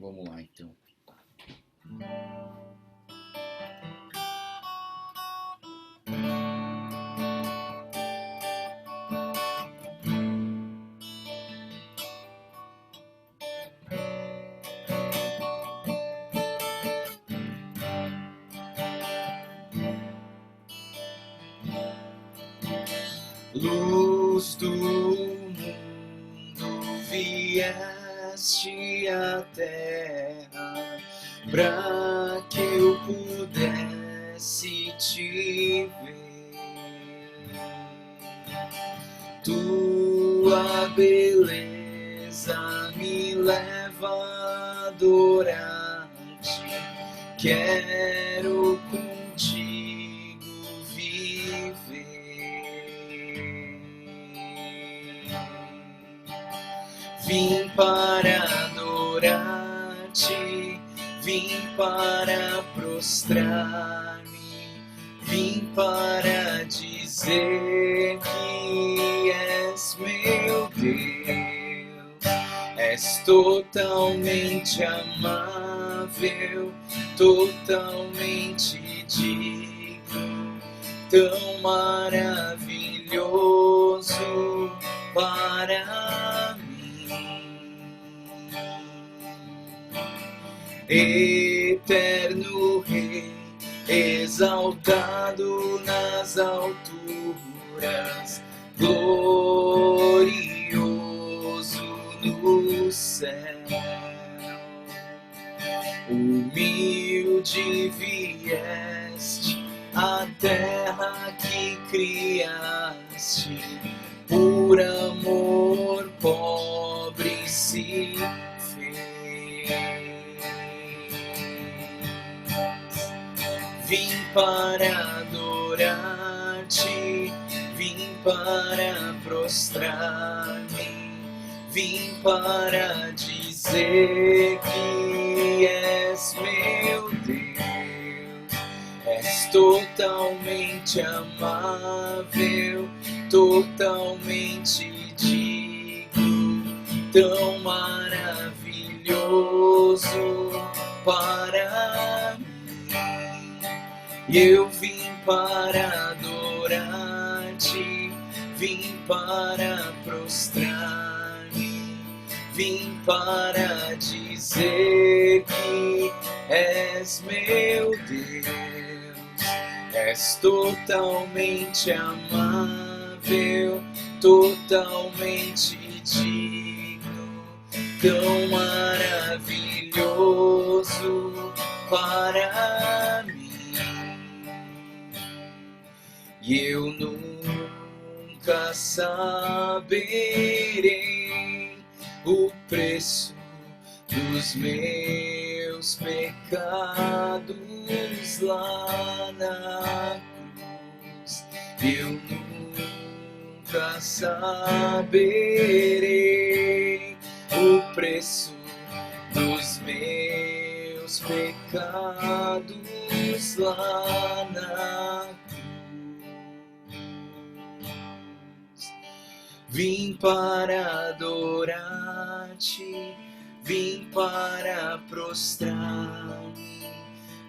Vamos lá então. Luz do mundo, vieste à terra pra que eu pudesse te ver. Tua beleza me leva a adorar-te. Quero contigo viver. Vim para adorar-te, vim para prostrar-me, vim para dizer que és meu Deus. És totalmente amável, totalmente digno, tão maravilhoso para mim. Eterno Rei, exaltado nas alturas, glorioso no céu. Humilde vieste à terra que criaste, por amor pobre se fez. Vim para adorar-te, vim para prostrar-me, vim para dizer que és meu Deus. És totalmente amável, totalmente digno, tão maravilhoso para mim. E eu vim para adorar-te, vim para prostrar-me, vim para dizer que és meu Deus. És totalmente amável, totalmente digno, tão maravilhoso para mim. E eu nunca saberei o preço dos meus pecados lá na cruz. Eu nunca saberei o preço dos meus pecados lá na cruz. Vim para adorar-te, vim para prostrar-me,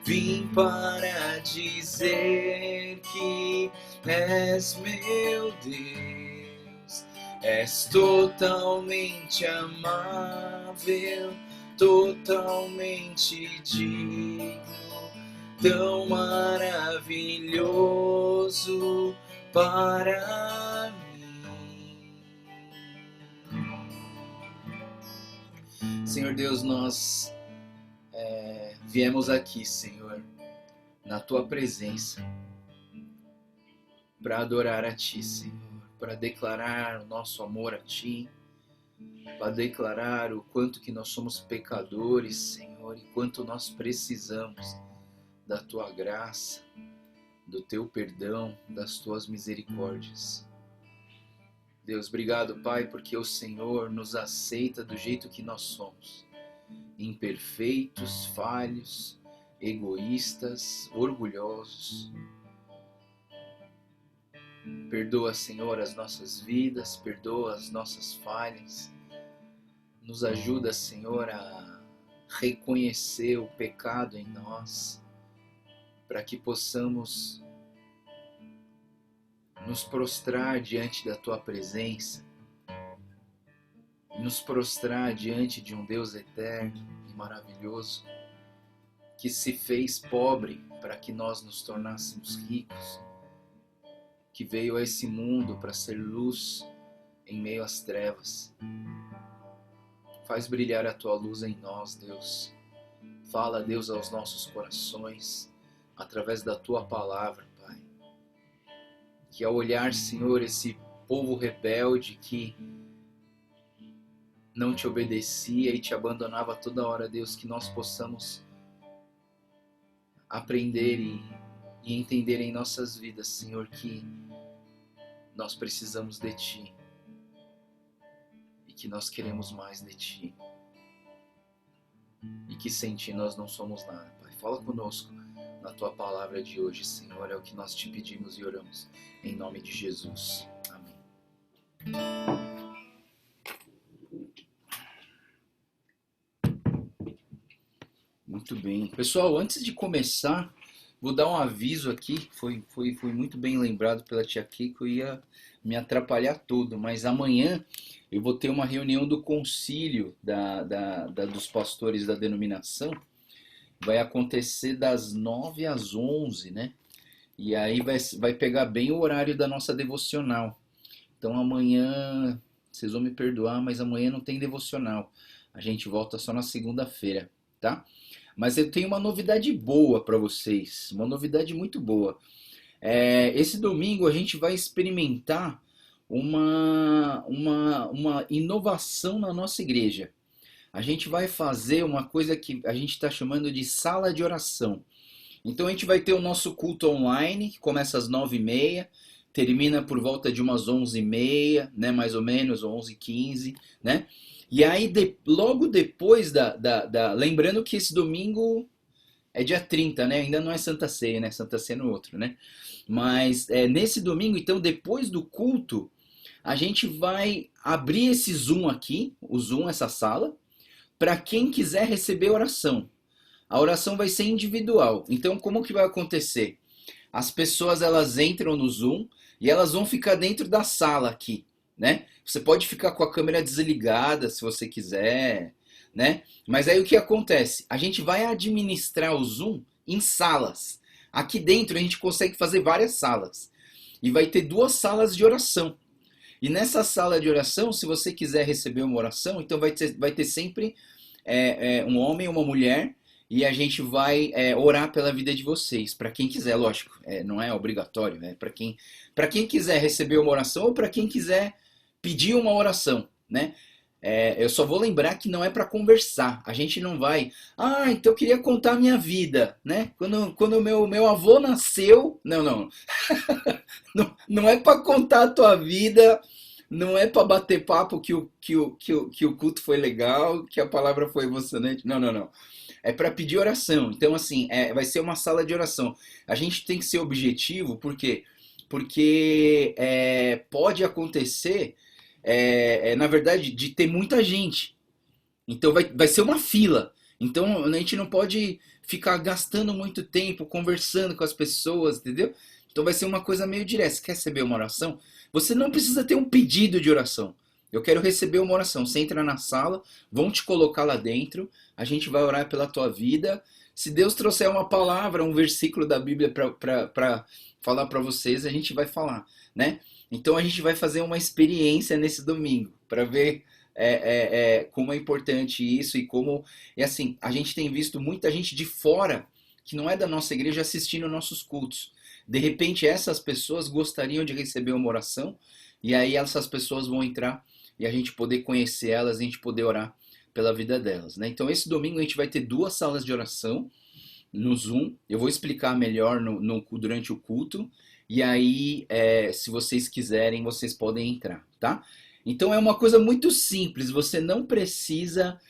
vim para dizer que és meu Deus. És totalmente amável, totalmente digno, tão maravilhoso para mim. Senhor Deus, nós viemos aqui, Senhor, na Tua presença, para adorar a Ti, Senhor, para declarar o nosso amor a Ti, para declarar o quanto que nós somos pecadores, Senhor, e quanto nós precisamos da Tua graça, do Teu perdão, das Tuas misericórdias. Deus, obrigado, Pai, porque o Senhor nos aceita do jeito que nós somos, imperfeitos, falhos, egoístas, orgulhosos. Perdoa, Senhor, as nossas vidas, perdoa as nossas falhas. Nos ajuda, Senhor, a reconhecer o pecado em nós, para que possamos nos prostrar diante da Tua presença, nos prostrar diante de um Deus eterno e maravilhoso, que se fez pobre para que nós nos tornássemos ricos, que veio a esse mundo para ser luz em meio às trevas. Faz brilhar a Tua luz em nós, Deus. Fala, Deus, aos nossos corações, através da Tua palavra, Pai. Que ao olhar, Senhor, esse povo rebelde que não Te obedecia e Te abandonava toda hora, Deus, que nós possamos aprender e entender em nossas vidas, Senhor, que nós precisamos de Ti e que nós queremos mais de Ti e que sem Ti nós não somos nada, Pai. Fala conosco na Tua palavra de hoje, Senhor, é o que nós Te pedimos e oramos em nome de Jesus. Amém. Muito bem. Pessoal, antes de começar, vou dar um aviso aqui. Foi muito bem lembrado pela tia Kiko, ia me atrapalhar todo. Mas amanhã eu vou ter uma reunião do concílio dos pastores da denominação. Vai acontecer das 9 às 11, né? E aí vai pegar bem o horário da nossa devocional. Então amanhã, vocês vão me perdoar, mas amanhã não tem devocional. A gente volta só na segunda-feira, tá? Mas eu tenho uma novidade boa para vocês, uma novidade muito boa. Esse domingo a gente vai experimentar uma inovação na nossa igreja. A gente vai fazer uma coisa que a gente está chamando de sala de oração. Então a gente vai ter o nosso culto online, que começa às 9h30, termina por volta de umas 11h30, né, mais ou menos, ou 11h15, né? E aí, logo depois lembrando que esse domingo é dia 30, né? Ainda não é Santa Ceia, né? Santa Ceia no outro, né? Mas nesse domingo, então, depois do culto, a gente vai abrir esse Zoom aqui, o Zoom, essa sala, para quem quiser receber oração. A oração vai ser individual. Então, como que vai acontecer? As pessoas, elas entram no Zoom e elas vão ficar dentro da sala aqui, né? Você pode ficar com a câmera desligada se você quiser, né? Mas aí o que acontece? A gente vai administrar o Zoom em salas. Aqui dentro a gente consegue fazer várias salas. E vai ter 2 salas de oração. E nessa sala de oração, se você quiser receber uma oração, então vai ter sempre um homem e uma mulher. E a gente vai orar pela vida de vocês. Para quem quiser, lógico. Não é obrigatório. Para quem quiser receber uma oração ou para quem quiser pedir uma oração, né? Eu só vou lembrar que não é para conversar. A gente não vai... então eu queria contar a minha vida, né? Quando meu avô nasceu... Não. Não é para contar a tua vida, não é para bater papo que o culto foi legal, que a palavra foi emocionante. Não. É para pedir oração. Então, assim, vai ser uma sala de oração. A gente tem que ser objetivo, por quê? Porque pode acontecer... na verdade, de ter muita gente. Então vai ser uma fila. Então a gente não pode ficar gastando muito tempo conversando com as pessoas, entendeu? Então vai ser uma coisa meio direta. Você quer receber uma oração? Você não precisa ter um pedido de oração. Eu quero receber uma oração. Você entra na sala, vão te colocar lá dentro, a gente vai orar pela tua vida. Se Deus trouxer uma palavra, um versículo da Bíblia para falar para vocês, a gente vai falar, né? Então a gente vai fazer uma experiência nesse domingo para ver como é importante isso e como... E assim, a gente tem visto muita gente de fora, que não é da nossa igreja, assistindo nossos cultos. De repente essas pessoas gostariam de receber uma oração e aí essas pessoas vão entrar e a gente poder conhecer elas, a gente poder orar pela vida delas, né? Então esse domingo a gente vai ter 2 salas de oração no Zoom. Eu vou explicar melhor durante o culto. E aí, se vocês quiserem, vocês podem entrar, tá? Então é uma coisa muito simples, você não precisa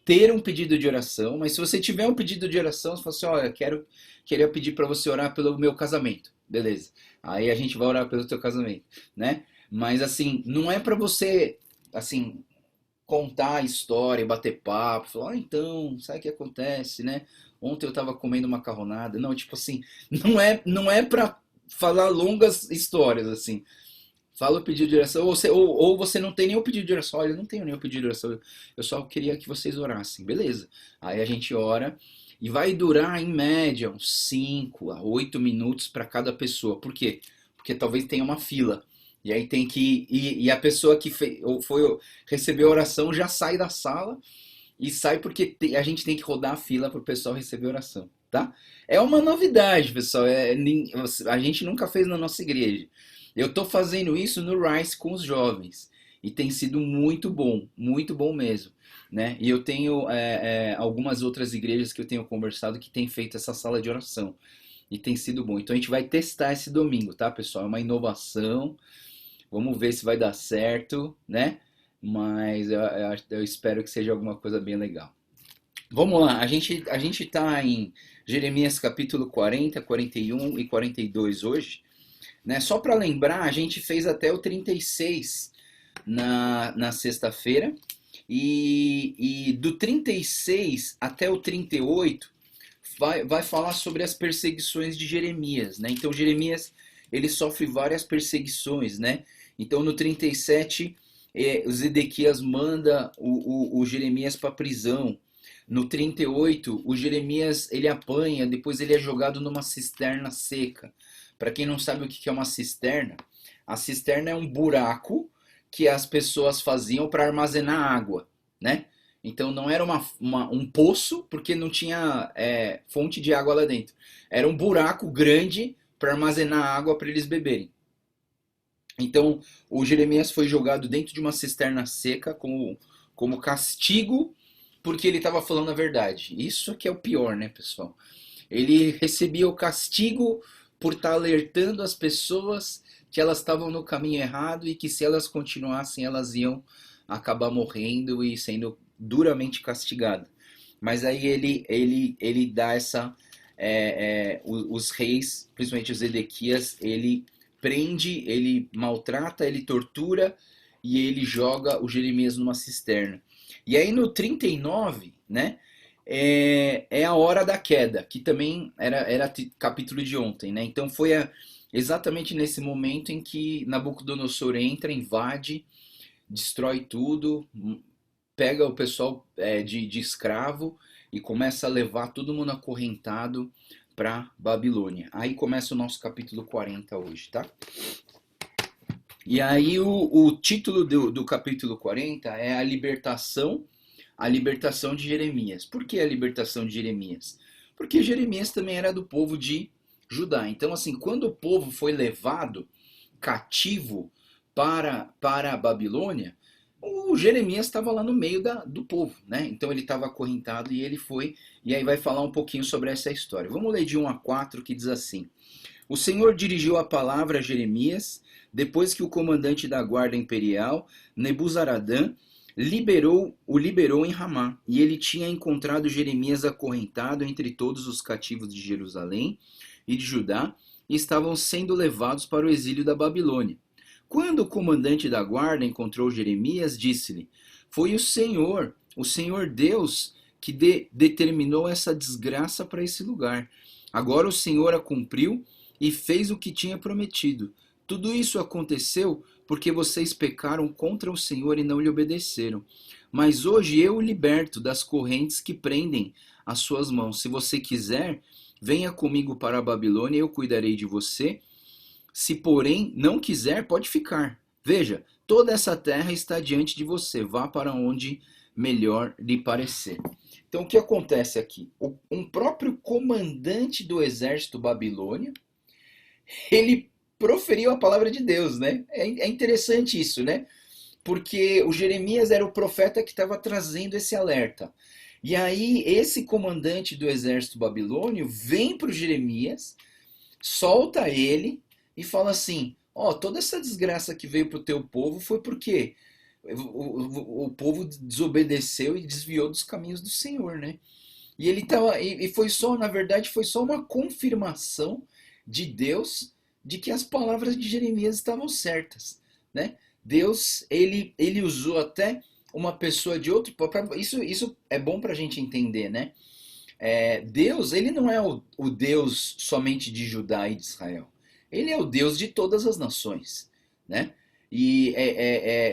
ter um pedido de oração, mas se você tiver um pedido de oração, você fala assim, olha, queria pedir para você orar pelo meu casamento, beleza? Aí a gente vai orar pelo teu casamento, né? Mas assim, não é para você, assim, contar a história, bater papo, falar, então, sabe o que acontece, né? Ontem eu tava comendo macarronada. Não, tipo assim, não é para falar longas histórias, assim. Fala o pedido de oração, ou você não tem nem o pedido de oração. Olha, eu não tenho nem o pedido de oração, eu só queria que vocês orassem, beleza. Aí a gente ora e vai durar, em média, uns 5 a 8 minutos para cada pessoa. Por quê? Porque talvez tenha uma fila. E aí tem que. E a pessoa que recebeu a oração já sai da sala e sai porque a gente tem que rodar a fila para o pessoal receber a oração, tá? É uma novidade, pessoal. A gente nunca fez na nossa igreja. Eu estou fazendo isso no Rice com os jovens e tem sido muito bom mesmo, né? E eu tenho algumas outras igrejas que eu tenho conversado que têm feito essa sala de oração e tem sido bom. Então a gente vai testar esse domingo, tá, pessoal? É uma inovação. Vamos ver se vai dar certo, né? Mas eu espero que seja alguma coisa bem legal. Vamos lá, a gente tá em Jeremias capítulo 40, 41 e 42 hoje, né? Só para lembrar, a gente fez até o 36 na sexta-feira, e do 36 até o 38 vai falar sobre as perseguições de Jeremias, né? Então Jeremias, ele sofre várias perseguições, né? Então no 37, o Zedequias manda o Jeremias para prisão. No 38, o Jeremias, ele apanha, depois ele é jogado numa cisterna seca. Para quem não sabe o que é uma cisterna, a cisterna é um buraco que as pessoas faziam para armazenar água, né? Então não era um poço, porque não tinha fonte de água lá dentro. Era um buraco grande para armazenar água para eles beberem. Então o Jeremias foi jogado dentro de uma cisterna seca como castigo, porque ele estava falando a verdade. Isso que é o pior, né, pessoal? Ele recebia o castigo por estar alertando as pessoas que elas estavam no caminho errado e que se elas continuassem elas iam acabar morrendo e sendo duramente castigadas. Mas aí ele dá os reis, principalmente os Edequias, ele prende, ele maltrata, ele tortura e ele joga o Jeremias numa cisterna. E aí no 39, né, é a hora da queda, que também era capítulo de ontem, né? Então foi exatamente nesse momento em que Nabucodonosor entra, invade, destrói tudo, pega o pessoal de escravo e começa a levar todo mundo acorrentado para Babilônia. Aí começa o nosso capítulo 40 hoje, tá? E aí o título do capítulo 40 é a libertação de Jeremias. Por que a libertação de Jeremias? Porque Jeremias também era do povo de Judá. Então, assim, quando o povo foi levado cativo para a Babilônia, o Jeremias estava lá no meio do povo, né? Então ele estava acorrentado e ele foi, e aí vai falar um pouquinho sobre essa história. Vamos ler de 1 a 4, que diz assim: O Senhor dirigiu a palavra a Jeremias depois que o comandante da guarda imperial, Nebuzaradã, o liberou em Ramá, e ele tinha encontrado Jeremias acorrentado entre todos os cativos de Jerusalém e de Judá, e estavam sendo levados para o exílio da Babilônia. Quando o comandante da guarda encontrou Jeremias, disse-lhe: Foi o Senhor Deus, que determinou essa desgraça para esse lugar. Agora o Senhor a cumpriu e fez o que tinha prometido. Tudo isso aconteceu porque vocês pecaram contra o Senhor e não lhe obedeceram. Mas hoje eu o liberto das correntes que prendem as suas mãos. Se você quiser, venha comigo para a Babilônia e eu cuidarei de você. Se, porém, não quiser, pode ficar. Veja, toda essa terra está diante de você. Vá para onde melhor lhe parecer. Então, o que acontece aqui? Um próprio comandante do exército babilônio, ele proferiu a palavra de Deus, né? É interessante isso, né? Porque o Jeremias era o profeta que estava trazendo esse alerta. E aí, esse comandante do exército babilônio vem para o Jeremias, solta ele e fala assim: ó, toda essa desgraça que veio para o teu povo foi porque o povo desobedeceu e desviou dos caminhos do Senhor, né? E ele tava, e foi só, na verdade, foi só uma confirmação de Deus de que as palavras de Jeremias estavam certas, né? Deus, ele usou até uma pessoa de outro. Isso é bom para a gente entender, né? Deus, ele não é o Deus somente de Judá e de Israel. Ele é o Deus de todas as nações, né?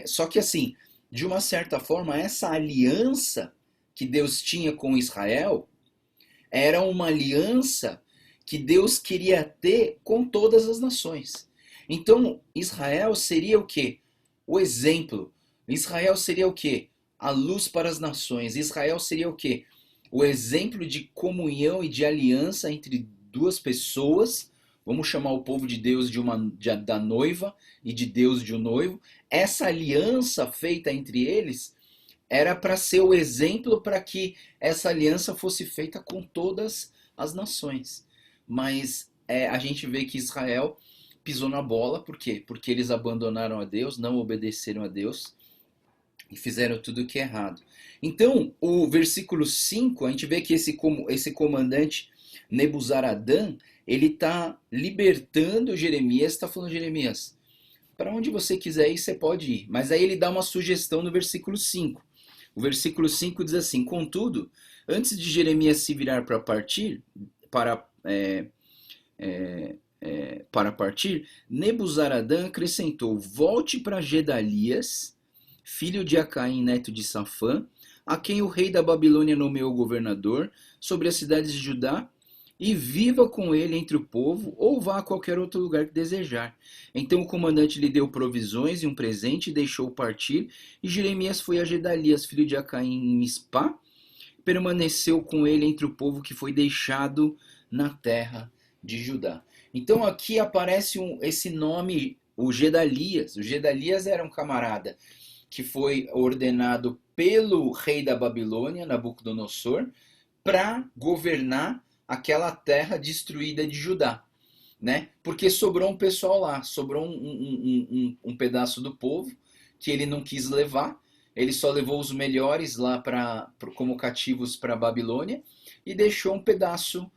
Só que assim, de uma certa forma, essa aliança que Deus tinha com Israel era uma aliança que Deus queria ter com todas as nações. Então, Israel seria o quê? O exemplo. Israel seria o quê? A luz para as nações. Israel seria o quê? O exemplo de comunhão e de aliança entre duas pessoas. Vamos chamar o povo de Deus da noiva e de Deus de um noivo. Essa aliança feita entre eles era para ser o exemplo para que essa aliança fosse feita com todas as nações. Mas a gente vê que Israel pisou na bola, por quê? Porque eles abandonaram a Deus, não obedeceram a Deus e fizeram tudo o que é errado. Então, o versículo 5, a gente vê que esse comandante Nebuzaradã, ele está libertando Jeremias, está falando, Jeremias, para onde você quiser ir, você pode ir. Mas aí ele dá uma sugestão no versículo 5. O versículo 5 diz assim: contudo, antes de Jeremias se virar para partir, para partir, Nebuzaradã acrescentou: volte para Gedalias, filho de Acaim, neto de Safã, a quem o rei da Babilônia nomeou governador sobre as cidades de Judá, e viva com ele entre o povo, ou vá a qualquer outro lugar que desejar. Então o comandante lhe deu provisões e um presente, e deixou partir, e Jeremias foi a Gedalias, filho de Acaim, em Mispá, permaneceu com ele entre o povo que foi deixado na terra de Judá. Então aqui aparece esse nome, o Gedalias. O Gedalias era um camarada que foi ordenado pelo rei da Babilônia, Nabucodonosor, para governar aquela terra destruída de Judá, né? Porque sobrou um pessoal lá, sobrou um pedaço do povo que ele não quis levar, ele só levou os melhores lá como cativos para a Babilônia e deixou um pedaço,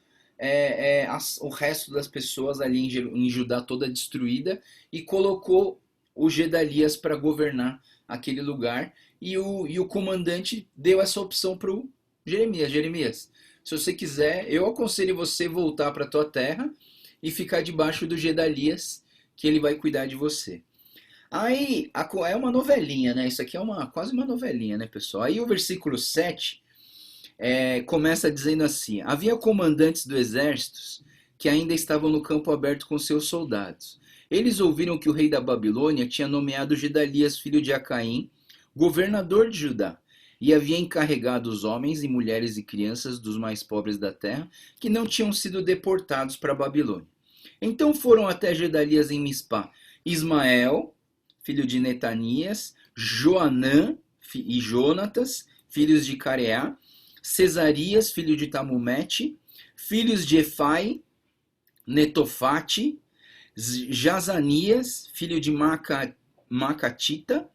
o resto das pessoas ali em Judá toda destruída, e colocou o Gedalias para governar aquele lugar, e o comandante deu essa opção para o Jeremias: Jeremias, se você quiser, eu aconselho você voltar para a tua terra e ficar debaixo do Gedalias, que ele vai cuidar de você. Aí é uma novelinha, né? Isso aqui é quase uma novelinha, né, pessoal? Aí o versículo 7 começa dizendo assim: havia comandantes do exército que ainda estavam no campo aberto com seus soldados. Eles ouviram que o rei da Babilônia tinha nomeado Gedalias, filho de Acaim, governador de Judá, e havia encarregado os homens e mulheres e crianças dos mais pobres da terra, que não tinham sido deportados para a Babilônia. Então foram até Gedalias em Mispá Ismael, filho de Netanias, Joanã e Jonatas, filhos de Careá, Cesarias, filho de Tamumete, filhos de Efai, Netofate, Jazanias, filho de Macatita,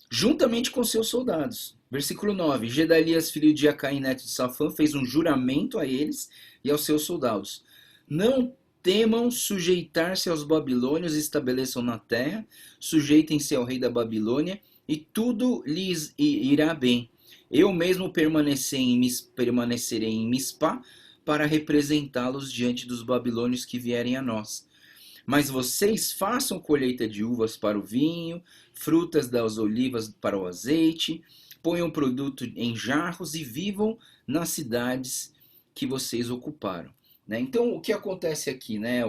juntamente com seus soldados. Versículo 9: Gedalias, filho de Acaim, neto de Safã, fez um juramento a eles e aos seus soldados: não temam sujeitar-se aos babilônios e estabeleçam na terra, sujeitem-se ao rei da Babilônia, e tudo lhes irá bem. Eu mesmo permanecerei em Mispá para representá-los diante dos babilônios que vierem a nós. Mas vocês façam colheita de uvas para o vinho, frutas das olivas para o azeite, ponham produto em jarros e vivam nas cidades que vocês ocuparam. Né? Então, o que acontece aqui? Né?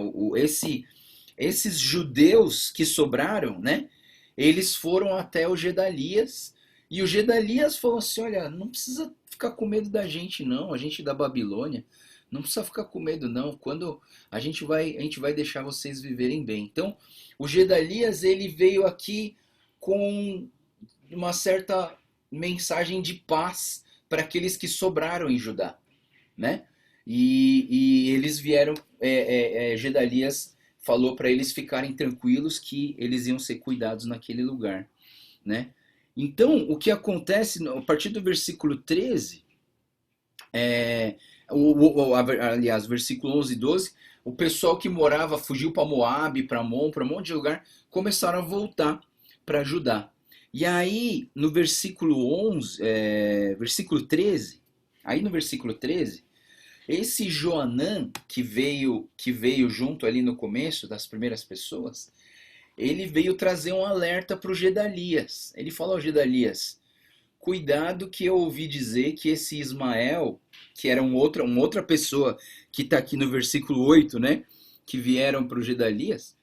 Esses judeus que sobraram, né? Eles foram até o Gedalias, e o Gedalias falou assim: olha, não precisa ficar com medo da gente não, a gente da Babilônia, não precisa ficar com medo não, quando a gente vai deixar vocês viverem bem. Então, o Gedalias, ele veio aqui com uma certa mensagem de paz para aqueles que sobraram em Judá, né? E eles vieram, Gedalias falou para eles ficarem tranquilos que eles iam ser cuidados naquele lugar, né? Então, o que acontece, a partir do versículo 13, aliás, versículo 11 e 12, o pessoal que fugiu para Moab, para Amon, para um monte de lugar, começaram a voltar para Judá. E aí, no versículo 11, versículo 13, aí no versículo 13, esse Joanã que veio junto ali no começo das primeiras pessoas, ele veio trazer um alerta para o Gedalias. Ele falou ao Gedalias: cuidado, que eu ouvi dizer que esse Ismael, que era uma outra pessoa que está aqui no versículo 8, né? Que vieram para o Gedalias,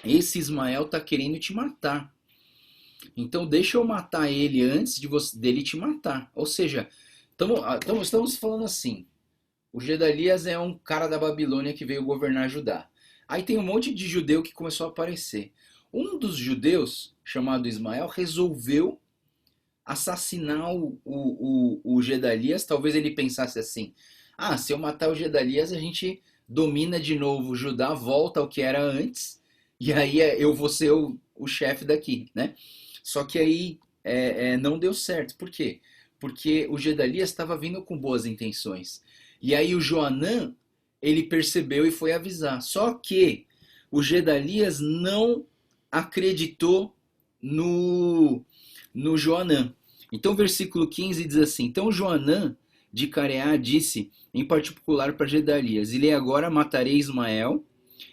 esse Ismael está querendo te matar. Então deixa eu matar ele antes dele te matar. Ou seja, estamos falando assim, o Gedalias é um cara da Babilônia que veio governar Judá. Aí tem um monte de judeu que começou a aparecer. Um dos judeus, chamado Ismael, resolveu assassinar o Gedalias. Talvez ele pensasse assim: ah, se eu matar o Gedalias, a gente domina de novo Judá, volta ao que era antes, e aí eu vou ser o chefe daqui, né? Só que aí não deu certo. Por quê? Porque o Gedalias estava vindo com boas intenções. E aí o Joanã, ele percebeu e foi avisar. Só que o Gedalias não acreditou no Joanã. Então, versículo 15 diz assim: então Joanã de Careá disse em particular para Gedalias: e agora matarei Ismael,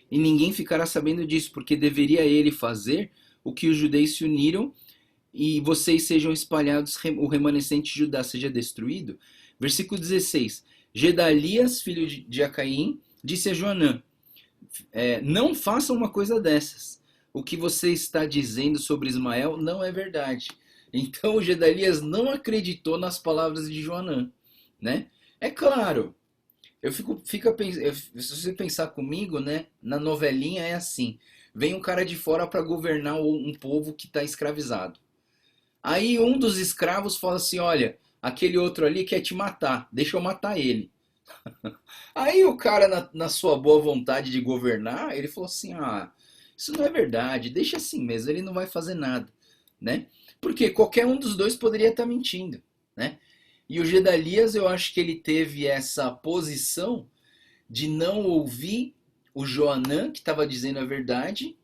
e ninguém ficará sabendo disso, porque deveria ele fazer o que os judeus se uniram, e vocês sejam espalhados, o remanescente de Judá seja destruído. Versículo 16: Gedalias, filho de Acaim, disse a Joanã: não faça uma coisa dessas. O que você está dizendo sobre Ismael não é verdade. Então o Gedalias não acreditou nas palavras de Joanã, né? É claro, se você pensar comigo, né? Na novelinha é assim: vem um cara de fora para governar um povo que está escravizado. Aí um dos escravos fala assim: olha, aquele outro ali quer te matar, deixa eu matar ele. Aí o cara, na sua boa vontade de governar, ele falou assim: ah, isso não é verdade, deixa assim mesmo, ele não vai fazer nada, né? Porque qualquer um dos dois poderia estar mentindo, né? E o Gedalias, eu acho que ele teve essa posição de não ouvir o Joanã, que estava dizendo a verdade,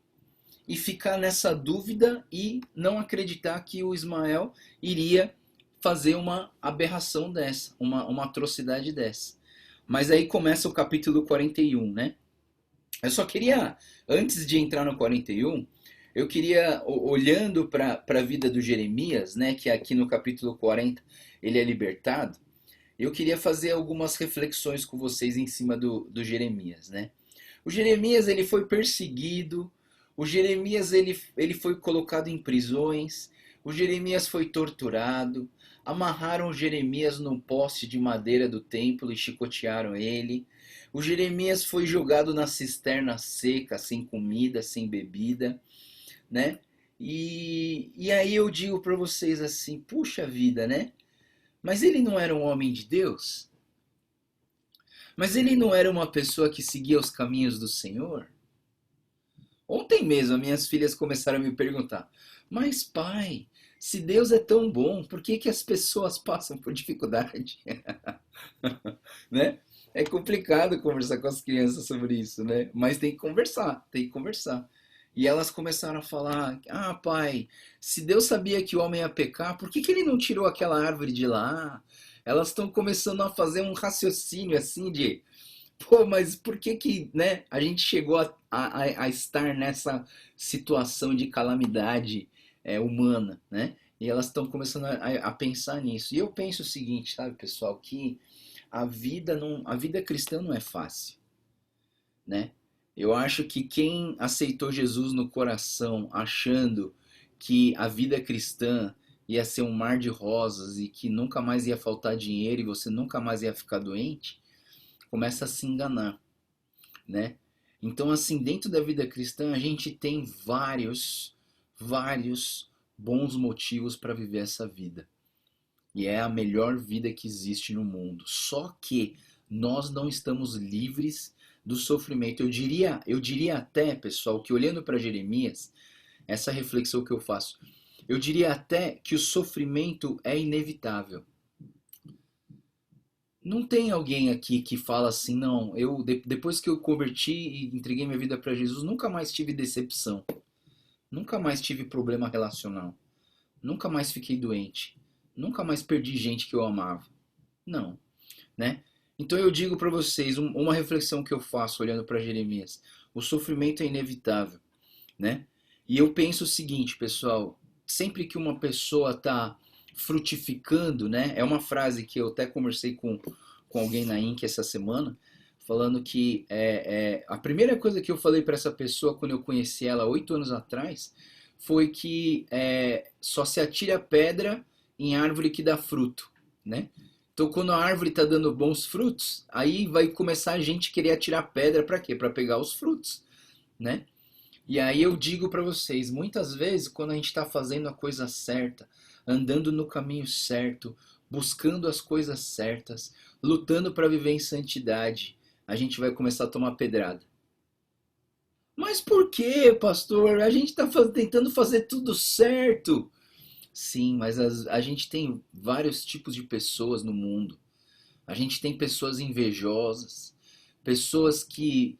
e ficar nessa dúvida e não acreditar que o Ismael iria fazer uma aberração dessa, uma atrocidade dessa. Mas aí começa o capítulo 41, né? Eu só queria, antes de entrar no 41, eu queria, olhando para a vida do Jeremias, né, que aqui no capítulo 40 ele é libertado, eu queria fazer algumas reflexões com vocês em cima do Jeremias, né? O Jeremias, ele foi perseguido, o Jeremias, ele foi colocado em prisões, o Jeremias foi torturado, amarraram o Jeremias num poste de madeira do templo e chicotearam ele. O Jeremias foi jogado na cisterna seca, sem comida, sem bebida, né? E aí eu digo para vocês assim: puxa vida, né? Mas ele não era um homem de Deus? Mas ele não era uma pessoa que seguia os caminhos do Senhor? Ontem mesmo, as minhas filhas começaram a me perguntar: mas pai, se Deus é tão bom, por que as pessoas passam por dificuldade? Né? É complicado conversar com as crianças sobre isso, né? Mas tem que conversar, tem que conversar. E elas começaram a falar: ah, pai, se Deus sabia que o homem ia pecar, por que ele não tirou aquela árvore de lá? Elas estão começando a fazer um raciocínio assim de: pô, mas por que, né, a gente chegou a estar nessa situação de calamidade humana, né? E elas estão começando a pensar nisso. E eu penso o seguinte, sabe, pessoal, que a vida cristã não é fácil, né? Eu acho que quem aceitou Jesus no coração achando que a vida cristã ia ser um mar de rosas e que nunca mais ia faltar dinheiro e você nunca mais ia ficar doente, começa a se enganar, né? Então, assim, dentro da vida cristã, a gente tem vários bons motivos para viver essa vida. E é a melhor vida que existe no mundo. Só que nós não estamos livres do sofrimento. Eu diria até, pessoal, que olhando para Jeremias, essa reflexão que eu faço, eu diria até que o sofrimento é inevitável. Não tem alguém aqui que fala assim: não, depois que eu converti e entreguei minha vida para Jesus, nunca mais tive decepção, nunca mais tive problema relacional. nunca mais fiquei doente, nunca mais perdi gente que eu amava. Não, né? Então eu digo para vocês, uma reflexão que eu faço olhando para Jeremias, o sofrimento é inevitável, né? E eu penso o seguinte, pessoal, sempre que uma pessoa está frutificando, né? É uma frase que eu até conversei com alguém na Inc essa semana, falando que a primeira coisa que eu falei para essa pessoa quando eu conheci ela 8 anos atrás foi que só se atira pedra em árvore que dá fruto, né? Então, quando a árvore está dando bons frutos, aí vai começar a gente querer atirar pedra para quê? Para pegar os frutos, né? E aí eu digo para vocês, muitas vezes quando a gente está fazendo a coisa certa, andando no caminho certo, buscando as coisas certas, lutando para viver em santidade, a gente vai começar a tomar pedrada. Mas por quê, pastor? A gente está tentando fazer tudo certo. Sim, mas a gente tem vários tipos de pessoas no mundo. A gente tem pessoas invejosas, pessoas que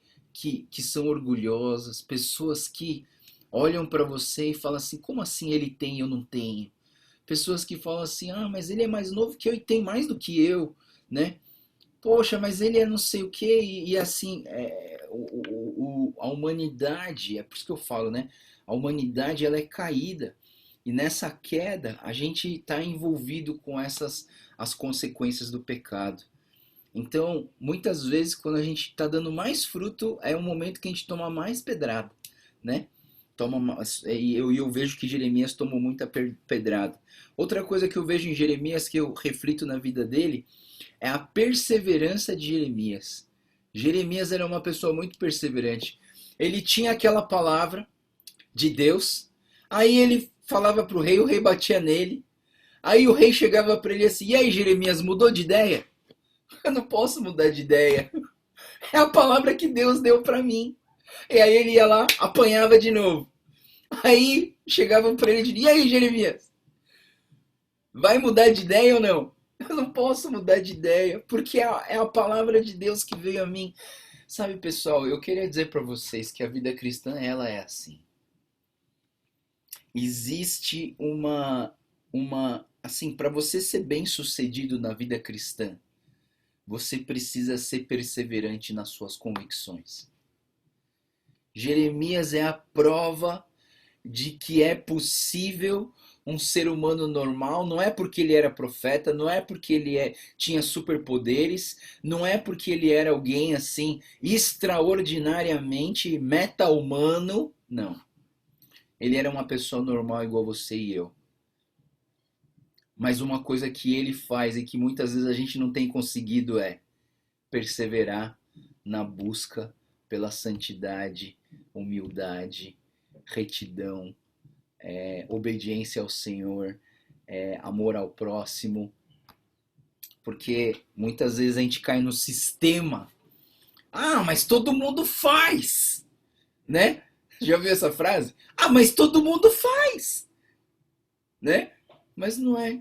são orgulhosas, pessoas que olham para você e falam assim: como assim ele tem e eu não tenho? Pessoas que falam assim: ah, mas ele é mais novo que eu e tem mais do que eu, né? Poxa, mas ele é não sei o quê, e assim, a humanidade, é por isso que eu falo, né? A humanidade ela é caída. E nessa queda, a gente está envolvido com as consequências do pecado. Então, muitas vezes, quando a gente está dando mais fruto, é o momento que a gente toma mais pedrada, né? E eu vejo que Jeremias tomou muita pedrada. Outra coisa que eu vejo em Jeremias, que eu reflito na vida dele, é a perseverança de Jeremias. Jeremias era uma pessoa muito perseverante. Ele tinha aquela palavra de Deus, aí ele falava para o rei batia nele, aí o rei chegava para ele assim: e aí, Jeremias, mudou de ideia? Eu não posso mudar de ideia. É a palavra que Deus deu para mim. E aí ele ia lá, apanhava de novo. Aí chegavam para ele e diziam: e aí, Jeremias? Vai mudar de ideia ou não? Eu não posso mudar de ideia, porque é a palavra de Deus que veio a mim. Sabe, pessoal, eu queria dizer para vocês que a vida cristã, ela é assim. Existe assim, para você ser bem-sucedido na vida cristã, você precisa ser perseverante nas suas convicções. Jeremias é a prova de que é possível um ser humano normal, não é porque ele era profeta, não é porque ele tinha superpoderes, não é porque ele era alguém assim extraordinariamente meta-humano, não. Ele era uma pessoa normal igual você e eu. Mas uma coisa que ele faz e que muitas vezes a gente não tem conseguido é perseverar na busca pela santidade, humildade, retidão, obediência ao Senhor, amor ao próximo. Porque muitas vezes a gente cai no sistema. Ah, mas todo mundo faz, né? Já ouviu essa frase? Ah, mas todo mundo faz, né? Mas não é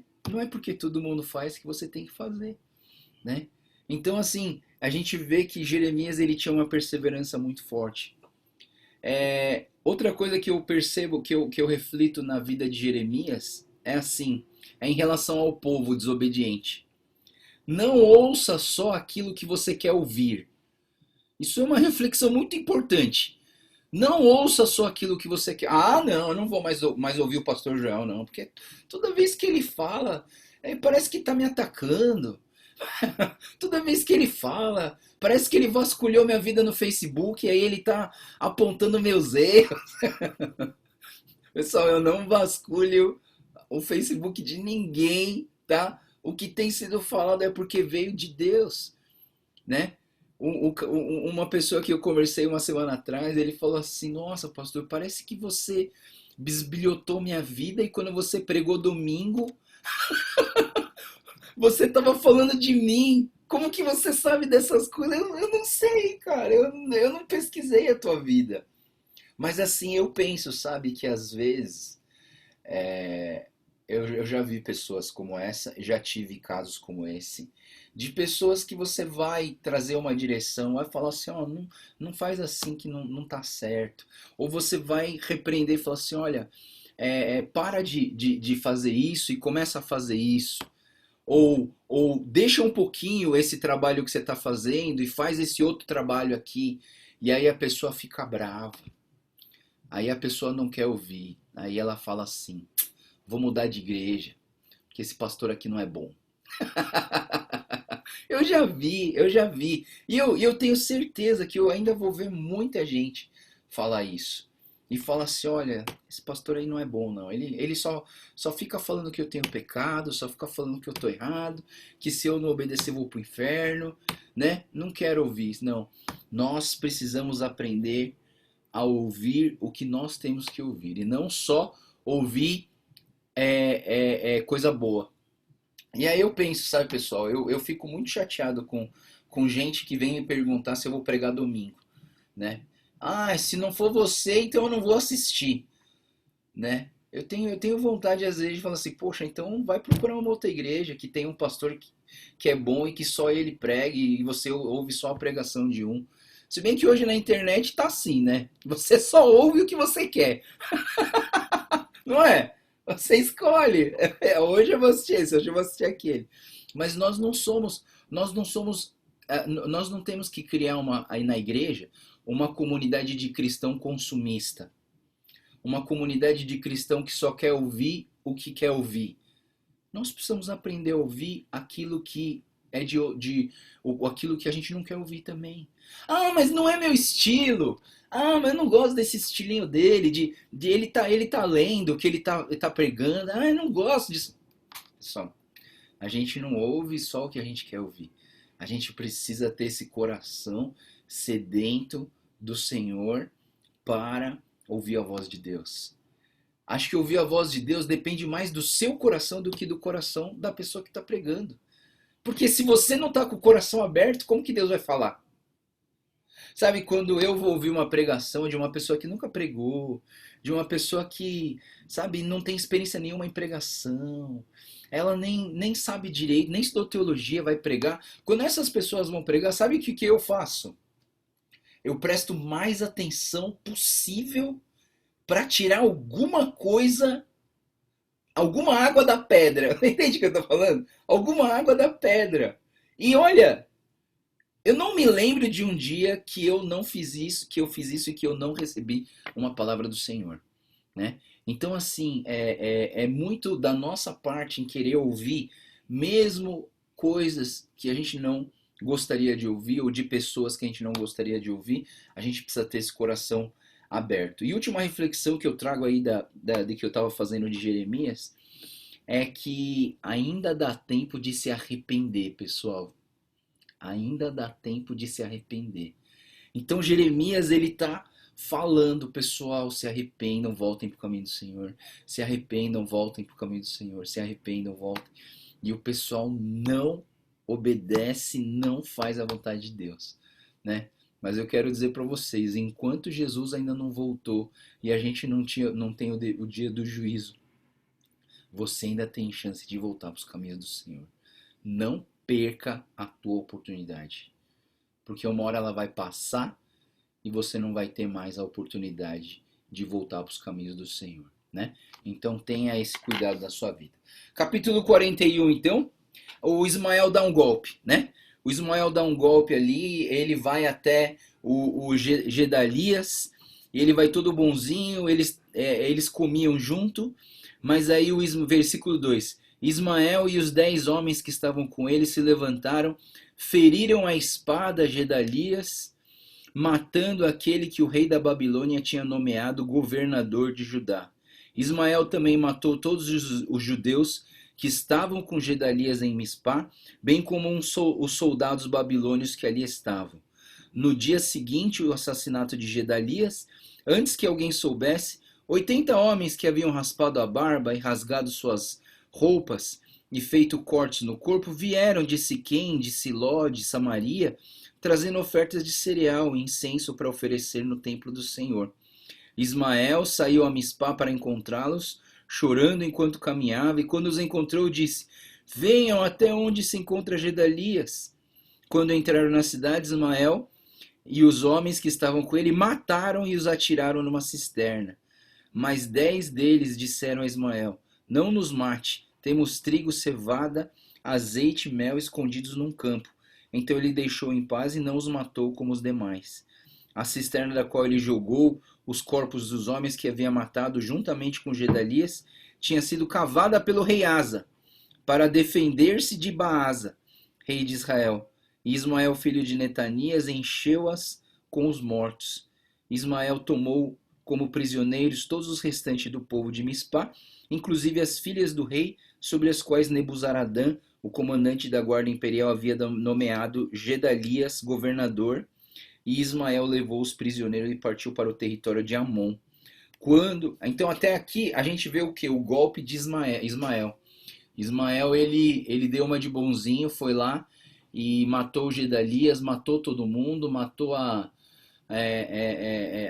porque todo mundo faz que você tem que fazer, né? Então, assim, a gente vê que Jeremias ele tinha uma perseverança muito forte. Outra coisa que eu percebo, que eu reflito na vida de Jeremias, é assim, é em relação ao povo desobediente. Não ouça só aquilo que você quer ouvir. Isso é uma reflexão muito importante. Não ouça só aquilo que você quer. Ah, não, eu não vou mais ouvir o pastor Joel, não. Porque toda vez que ele fala, parece que está me atacando. Toda vez que ele fala, parece que ele vasculhou minha vida no Facebook e aí ele está apontando meus erros. Pessoal, eu não vasculho o Facebook de ninguém, tá? O que tem sido falado é porque veio de Deus, né? Uma pessoa que eu conversei uma semana atrás, ele falou assim: nossa, pastor, parece que você bisbilhotou minha vida e quando você pregou domingo, você estava falando de mim. Como que você sabe dessas coisas? Eu não sei, cara. Eu não pesquisei a tua vida. Mas assim, eu penso, sabe, que às vezes eu já vi pessoas como essa, já tive casos como esse, de pessoas que você vai trazer uma direção, vai falar assim: ó, não faz assim que não tá certo. Ou você vai repreender e falar assim: olha, para de fazer isso e começa a fazer isso. Ou deixa um pouquinho esse trabalho que você está fazendo e faz esse outro trabalho aqui. E aí a pessoa fica brava. Aí a pessoa não quer ouvir. Aí ela fala assim: vou mudar de igreja, porque esse pastor aqui não é bom. Eu já vi, eu já vi. E eu tenho certeza que eu ainda vou ver muita gente falar isso. E fala assim: olha, esse pastor aí não é bom, não. Ele só fica falando que eu tenho pecado, só fica falando que eu tô errado, que se eu não obedecer eu vou pro inferno, né? Não quero ouvir isso, não. Nós precisamos aprender a ouvir o que nós temos que ouvir. E não só ouvir coisa boa. E aí eu penso, sabe, pessoal, eu fico muito chateado com gente que vem me perguntar se eu vou pregar domingo, né? Ah, se não for você, então eu não vou assistir, né? Eu tenho vontade às vezes de falar assim: poxa, então vai procurar uma outra igreja que tem um pastor que é bom e que só ele pregue e você ouve só a pregação de um. Se bem que hoje na internet tá assim, né? Você só ouve o que você quer, não é? Você escolhe. Hoje eu vou assistir esse, hoje eu vou assistir aquele. Mas nós não temos que criar aí na igreja uma comunidade de cristão consumista. Uma comunidade de cristão que só quer ouvir o que quer ouvir. Nós precisamos aprender a ouvir aquilo que aquilo que a gente não quer ouvir também. Ah, mas não é meu estilo. Ah, mas eu não gosto desse estilinho dele, de ele tá lendo, que ele tá pregando. Ah, eu não gosto disso. Só, a gente não ouve só o que a gente quer ouvir. A gente precisa ter esse coração sedento do Senhor para ouvir a voz de Deus. Acho que ouvir a voz de Deus depende mais do seu coração do que do coração da pessoa que está pregando. Porque se você não está com o coração aberto, como que Deus vai falar? Sabe, quando eu vou ouvir uma pregação de uma pessoa que nunca pregou, de uma pessoa que, sabe, não tem experiência nenhuma em pregação, ela nem sabe direito, nem estudou teologia, vai pregar. Quando essas pessoas vão pregar, sabe o que eu faço? Eu presto mais atenção possível para tirar alguma coisa, alguma água da pedra. Entende o que eu tô falando? Alguma água da pedra. E olha, eu não me lembro de um dia que eu não fiz isso, que eu fiz isso e que eu não recebi uma palavra do Senhor, né? Então, assim, é muito da nossa parte em querer ouvir, mesmo coisas que a gente não gostaria de ouvir, ou de pessoas que a gente não gostaria de ouvir, a gente precisa ter esse coração aberto. E última reflexão que eu trago aí de que eu estava fazendo de Jeremias, é que ainda dá tempo de se arrepender, pessoal. Ainda dá tempo de se arrepender. Então Jeremias, ele está falando: pessoal, se arrependam, voltem para o caminho do Senhor. Se arrependam, voltem para o caminho do Senhor. Se arrependam, voltem. E o pessoal não obedece, não faz a vontade de Deus, né? Mas eu quero dizer para vocês, enquanto Jesus ainda não voltou e a gente não tem o dia do juízo, você ainda tem chance de voltar para os caminhos do Senhor. Não perca a tua oportunidade, porque uma hora ela vai passar e você não vai ter mais a oportunidade de voltar para os caminhos do Senhor, né? Então tenha esse cuidado da sua vida. Capítulo 41, então, o Ismael dá um golpe, né? O Ismael dá um golpe ali, ele vai até o Gedalias, ele vai todo bonzinho, eles comiam junto, mas aí versículo 2: Ismael e os 10 homens que estavam com ele se levantaram, feriram a espada Gedalias, matando aquele que o rei da Babilônia tinha nomeado governador de Judá. Ismael também matou todos os judeus que estavam com Gedalias em Mispá, bem como os soldados babilônios que ali estavam. No dia seguinte, o assassinato de Gedalias, antes que alguém soubesse, 80 homens que haviam raspado a barba e rasgado suas roupas e feito cortes no corpo, vieram de Siquém, de Siló, de Samaria, trazendo ofertas de cereal e incenso para oferecer no templo do Senhor. Ismael saiu a Mispá para encontrá-los, chorando enquanto caminhava, e quando os encontrou, disse: venham até onde se encontra Gedalias. Quando entraram na cidade, Ismael e os homens que estavam com ele mataram e os atiraram numa cisterna. Mas 10 deles disseram a Ismael: Não nos mate, temos trigo, cevada, azeite e mel escondidos num campo. Então ele deixou em paz e não os matou como os demais. A cisterna da qual ele jogou os corpos dos homens que havia matado juntamente com Gedalias tinha sido cavada pelo rei Asa, para defender-se de Baasa, rei de Israel. E Ismael, filho de Netanias, encheu-as com os mortos. Ismael tomou como prisioneiros todos os restantes do povo de Mispá, inclusive as filhas do rei, sobre as quais Nebuzaradã, o comandante da guarda imperial, havia nomeado Gedalias governador, e Ismael levou os prisioneiros e partiu para o território de Amon. Então até aqui a gente vê o que? O golpe de Ismael. Ismael ele deu uma de bonzinho, foi lá e matou Gedalias, matou todo mundo, matou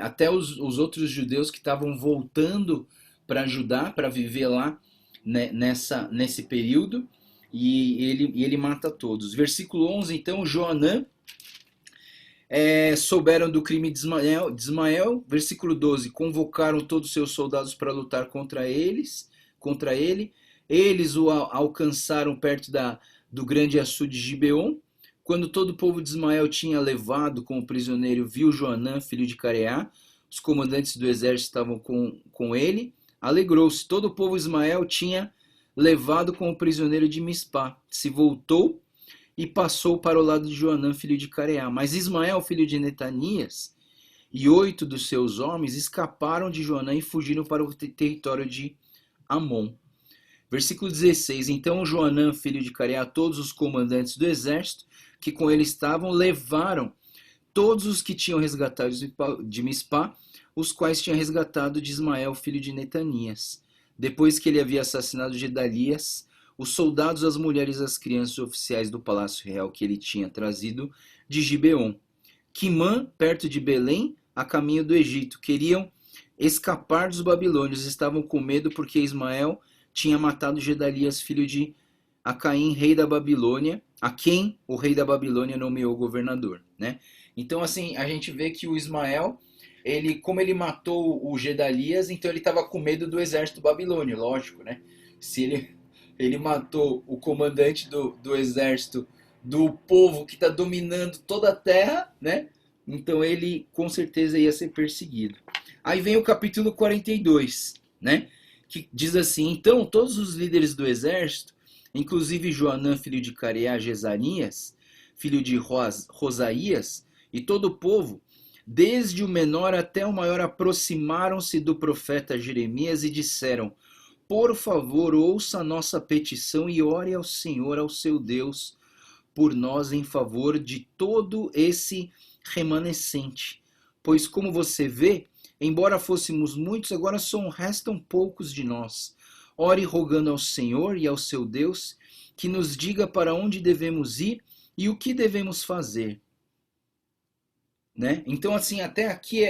até os outros judeus que estavam voltando para Judá, para viver lá, né, nesse período, e ele mata todos. Versículo 11, então, Joanã souberam do crime de Ismael. Versículo 12, convocaram todos os seus soldados para lutar contra ele. Eles o alcançaram perto do grande açude de Gibeon. Quando todo o povo de Ismael tinha levado como prisioneiro, viu Joanã, filho de Careá, os comandantes do exército estavam com ele, alegrou-se. Todo o povo de Ismael tinha levado como prisioneiro de Mispá. Se voltou e passou para o lado de Joanã, filho de Careá. Mas Ismael, filho de Netanias, e 8 dos seus homens escaparam de Joanã e fugiram para o território de Amon. Versículo 16, então Joanã, filho de Careá, todos os comandantes do exército que com ele estavam, levaram todos os que tinham resgatado de Mispá, os quais tinha resgatado de Ismael, filho de Netanias. Depois que ele havia assassinado Gedalias, os soldados, as mulheres e as crianças oficiais do palácio real que ele tinha trazido de Gibeon, Quimã, perto de Belém, a caminho do Egito, queriam escapar dos babilônios, estavam com medo porque Ismael tinha matado Gedalias, filho de Acaim, rei da Babilônia, a quem o rei da Babilônia nomeou governador, né? Então, assim, a gente vê que o Ismael, como ele matou o Gedalias, então ele estava com medo do exército babilônio, lógico, né? Se ele matou o comandante do exército do povo que está dominando toda a terra, né? Então ele com certeza ia ser perseguido. Aí vem o capítulo 42, né? Que diz assim: então todos os líderes do exército, inclusive Joanã, filho de Careá, Jezanias, filho de Rosaías, e todo o povo, desde o menor até o maior, aproximaram-se do profeta Jeremias e disseram: por favor, ouça a nossa petição e ore ao Senhor, ao seu Deus, por nós em favor de todo esse remanescente. Pois como você vê, embora fôssemos muitos, agora só restam poucos de nós. Ore rogando ao Senhor e ao seu Deus que nos diga para onde devemos ir e o que devemos fazer. Né? Então, assim, até aqui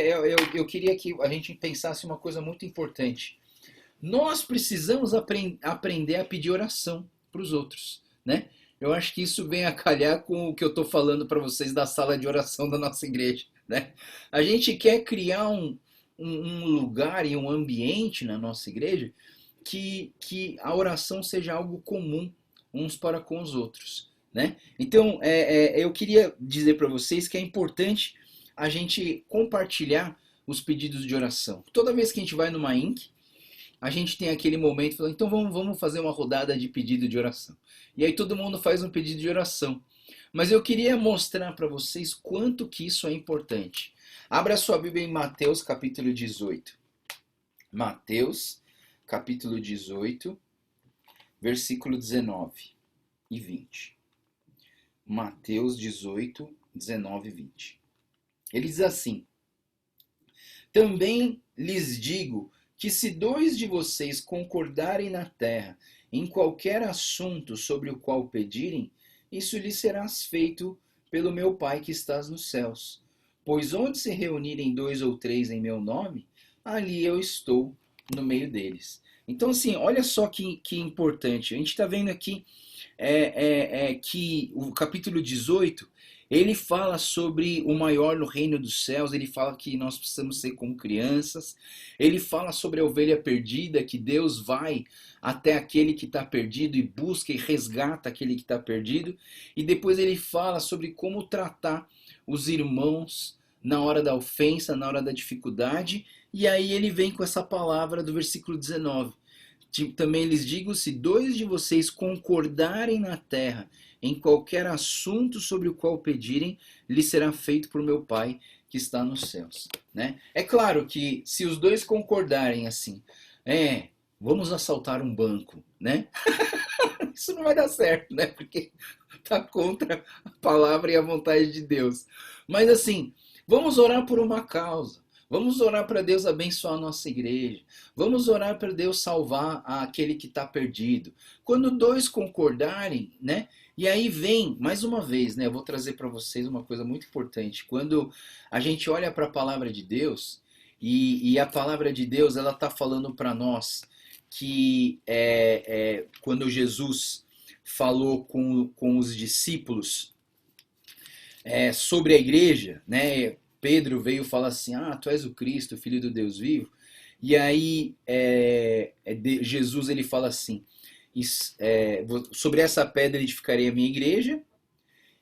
eu queria que a gente pensasse uma coisa muito importante. Nós precisamos aprender a pedir oração para os outros. Né? Eu acho que isso vem a calhar com o que eu estou falando para vocês da sala de oração da nossa igreja. Né? A gente quer criar um lugar e um ambiente na nossa igreja que a oração seja algo comum uns para com os outros, né? Então, eu queria dizer para vocês que é importante a gente compartilhar os pedidos de oração. Toda vez que a gente vai numa INC, a gente tem aquele momento, falando, então vamos fazer uma rodada de pedido de oração. E aí todo mundo faz um pedido de oração. Mas eu queria mostrar para vocês quanto que isso é importante. Abra sua Bíblia em Mateus capítulo 18. Mateus capítulo 18, versículo 19 e 20. Mateus 18, 19 e 20. Ele diz assim: também lhes digo que se 2 de vocês concordarem na terra em qualquer assunto sobre o qual pedirem, isso lhes será feito pelo meu Pai que estás nos céus. Pois onde se reunirem 2 ou 3 em meu nome, ali eu estou no meio deles. Então, assim, olha só que importante. A gente está vendo aqui que o capítulo 18, Ele fala sobre o maior no reino dos céus, ele fala que nós precisamos ser como crianças, ele fala sobre a ovelha perdida, que Deus vai até aquele que está perdido e busca e resgata aquele que está perdido, e depois ele fala sobre como tratar os irmãos na hora da ofensa, na hora da dificuldade, e aí ele vem com essa palavra do versículo 19. Também lhes digo, se dois de vocês concordarem na terra em qualquer assunto sobre o qual pedirem, lhe será feito por meu Pai que está nos céus. Né? É claro que se os dois concordarem assim, vamos assaltar um banco, né? Isso não vai dar certo, né? Porque está contra a palavra e a vontade de Deus. Mas assim, vamos orar por uma causa. Vamos orar para Deus abençoar a nossa igreja. Vamos orar para Deus salvar aquele que está perdido. Quando dois concordarem, né? E aí vem, mais uma vez, né? Eu vou trazer para vocês uma coisa muito importante. Quando a gente olha para a palavra de Deus, e a palavra de Deus, ela está falando para nós que quando Jesus falou com os discípulos sobre a igreja, né? Pedro veio falar assim, tu és o Cristo, filho do Deus vivo. E aí Jesus ele fala assim, sobre essa pedra edificarei a minha igreja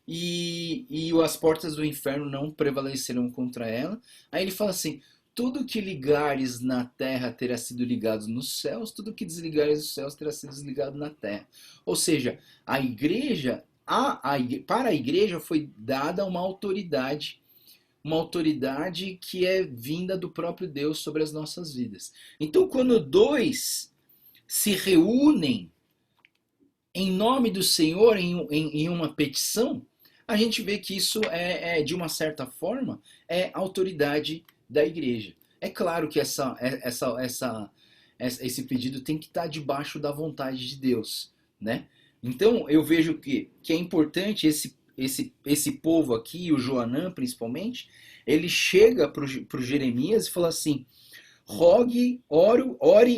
e as portas do inferno não prevalecerão contra ela. Aí ele fala assim, tudo que ligares na terra terá sido ligado nos céus, tudo que desligares nos céus terá sido desligado na terra. Ou seja, a igreja, para a igreja foi dada uma autoridade que é vinda do próprio Deus sobre as nossas vidas. Então, quando dois se reúnem em nome do Senhor em uma petição, a gente vê que isso de uma certa forma, é autoridade da igreja. É claro que esse pedido tem que estar debaixo da vontade de Deus, né? Então, eu vejo que é importante esse povo aqui, o Joanã principalmente, ele chega para o Jeremias e fala assim, ore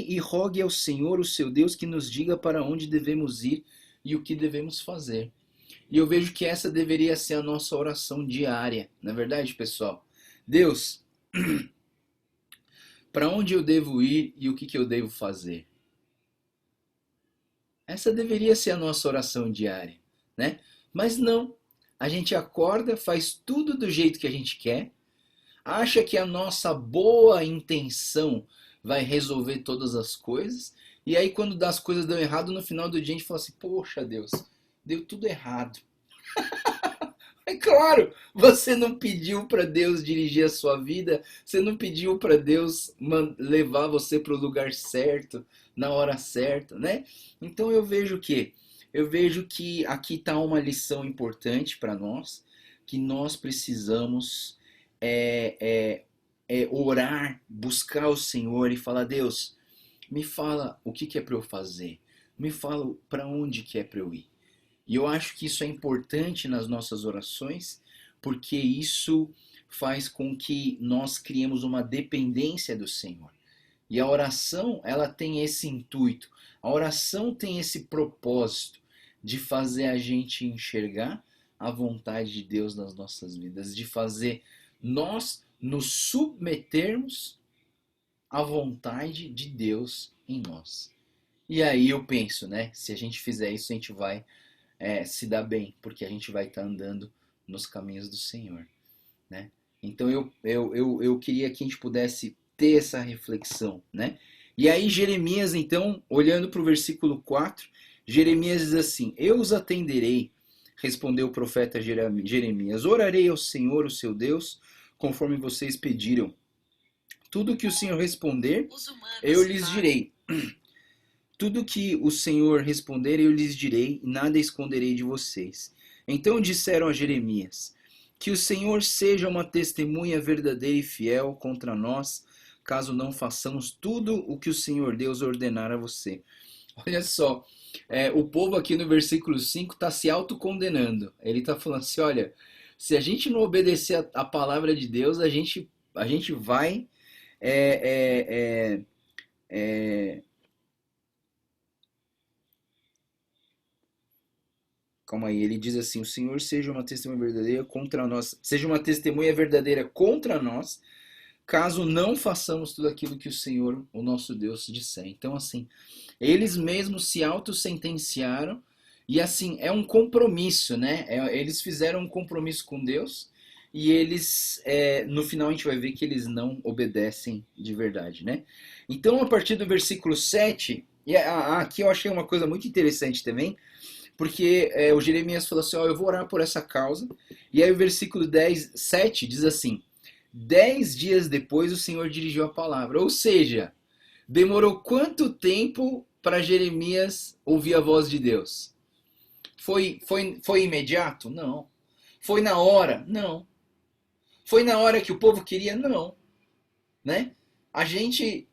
e rogue ao Senhor, o seu Deus, que nos diga para onde devemos ir e o que devemos fazer. E eu vejo que essa deveria ser a nossa oração diária, não é verdade, pessoal? Deus, para onde eu devo ir e o que eu devo fazer? Essa deveria ser a nossa oração diária, né? Mas não. A gente acorda, faz tudo do jeito que a gente quer, acha que a nossa boa intenção vai resolver todas as coisas, e aí quando as coisas dão errado, no final do dia a gente fala assim, poxa Deus, deu tudo errado. É claro, você não pediu para Deus dirigir a sua vida, você não pediu para Deus levar você para o lugar certo, na hora certa, né? Então eu vejo que aqui está uma lição importante para nós, que nós precisamos orar, buscar o Senhor e falar, Deus, me fala o que é para eu fazer, me fala para onde que é para eu ir. E eu acho que isso é importante nas nossas orações, porque isso faz com que nós criemos uma dependência do Senhor. E a oração, ela tem esse intuito, a oração tem esse propósito de fazer a gente enxergar a vontade de Deus nas nossas vidas, de fazer nós nos submetermos à vontade de Deus em nós. E aí eu penso, né, se a gente fizer isso, a gente vai se dar bem, porque a gente vai estar andando nos caminhos do Senhor, né? Então eu queria que a gente pudesse ter essa reflexão, né? E aí Jeremias, então, olhando para o versículo 4, Jeremias diz assim, eu os atenderei, respondeu o profeta Jeremias, orarei ao Senhor, o seu Deus, conforme vocês pediram. Tudo que o Senhor responder, eu lhes direi. Tudo que o Senhor responder, eu lhes direi, e nada esconderei de vocês. Então disseram a Jeremias, que o Senhor seja uma testemunha verdadeira e fiel contra nós, caso não façamos tudo o que o Senhor Deus ordenar a você. Olha só, o povo aqui no versículo 5 está se autocondenando. Ele está falando assim, olha, se a gente não obedecer a palavra de Deus, a gente vai... calma aí, ele diz assim: o Senhor seja uma testemunha verdadeira contra nós, seja uma testemunha verdadeira contra nós, caso não façamos tudo aquilo que o Senhor, o nosso Deus, disser. Então, assim, eles mesmos se autossentenciaram, e assim, é um compromisso, né? Eles fizeram um compromisso com Deus, e eles, no final a gente vai ver que eles não obedecem de verdade, né? Então, a partir do versículo 7, e aqui eu achei uma coisa muito interessante também, porque o Jeremias falou assim: ó, eu vou orar por essa causa, e aí o versículo 7 diz assim: 10 dias depois o Senhor dirigiu a palavra. Ou seja, demorou quanto tempo para Jeremias ouvir a voz de Deus? Foi imediato? Não. Foi na hora? Não. Foi na hora que o povo queria? Não. Né?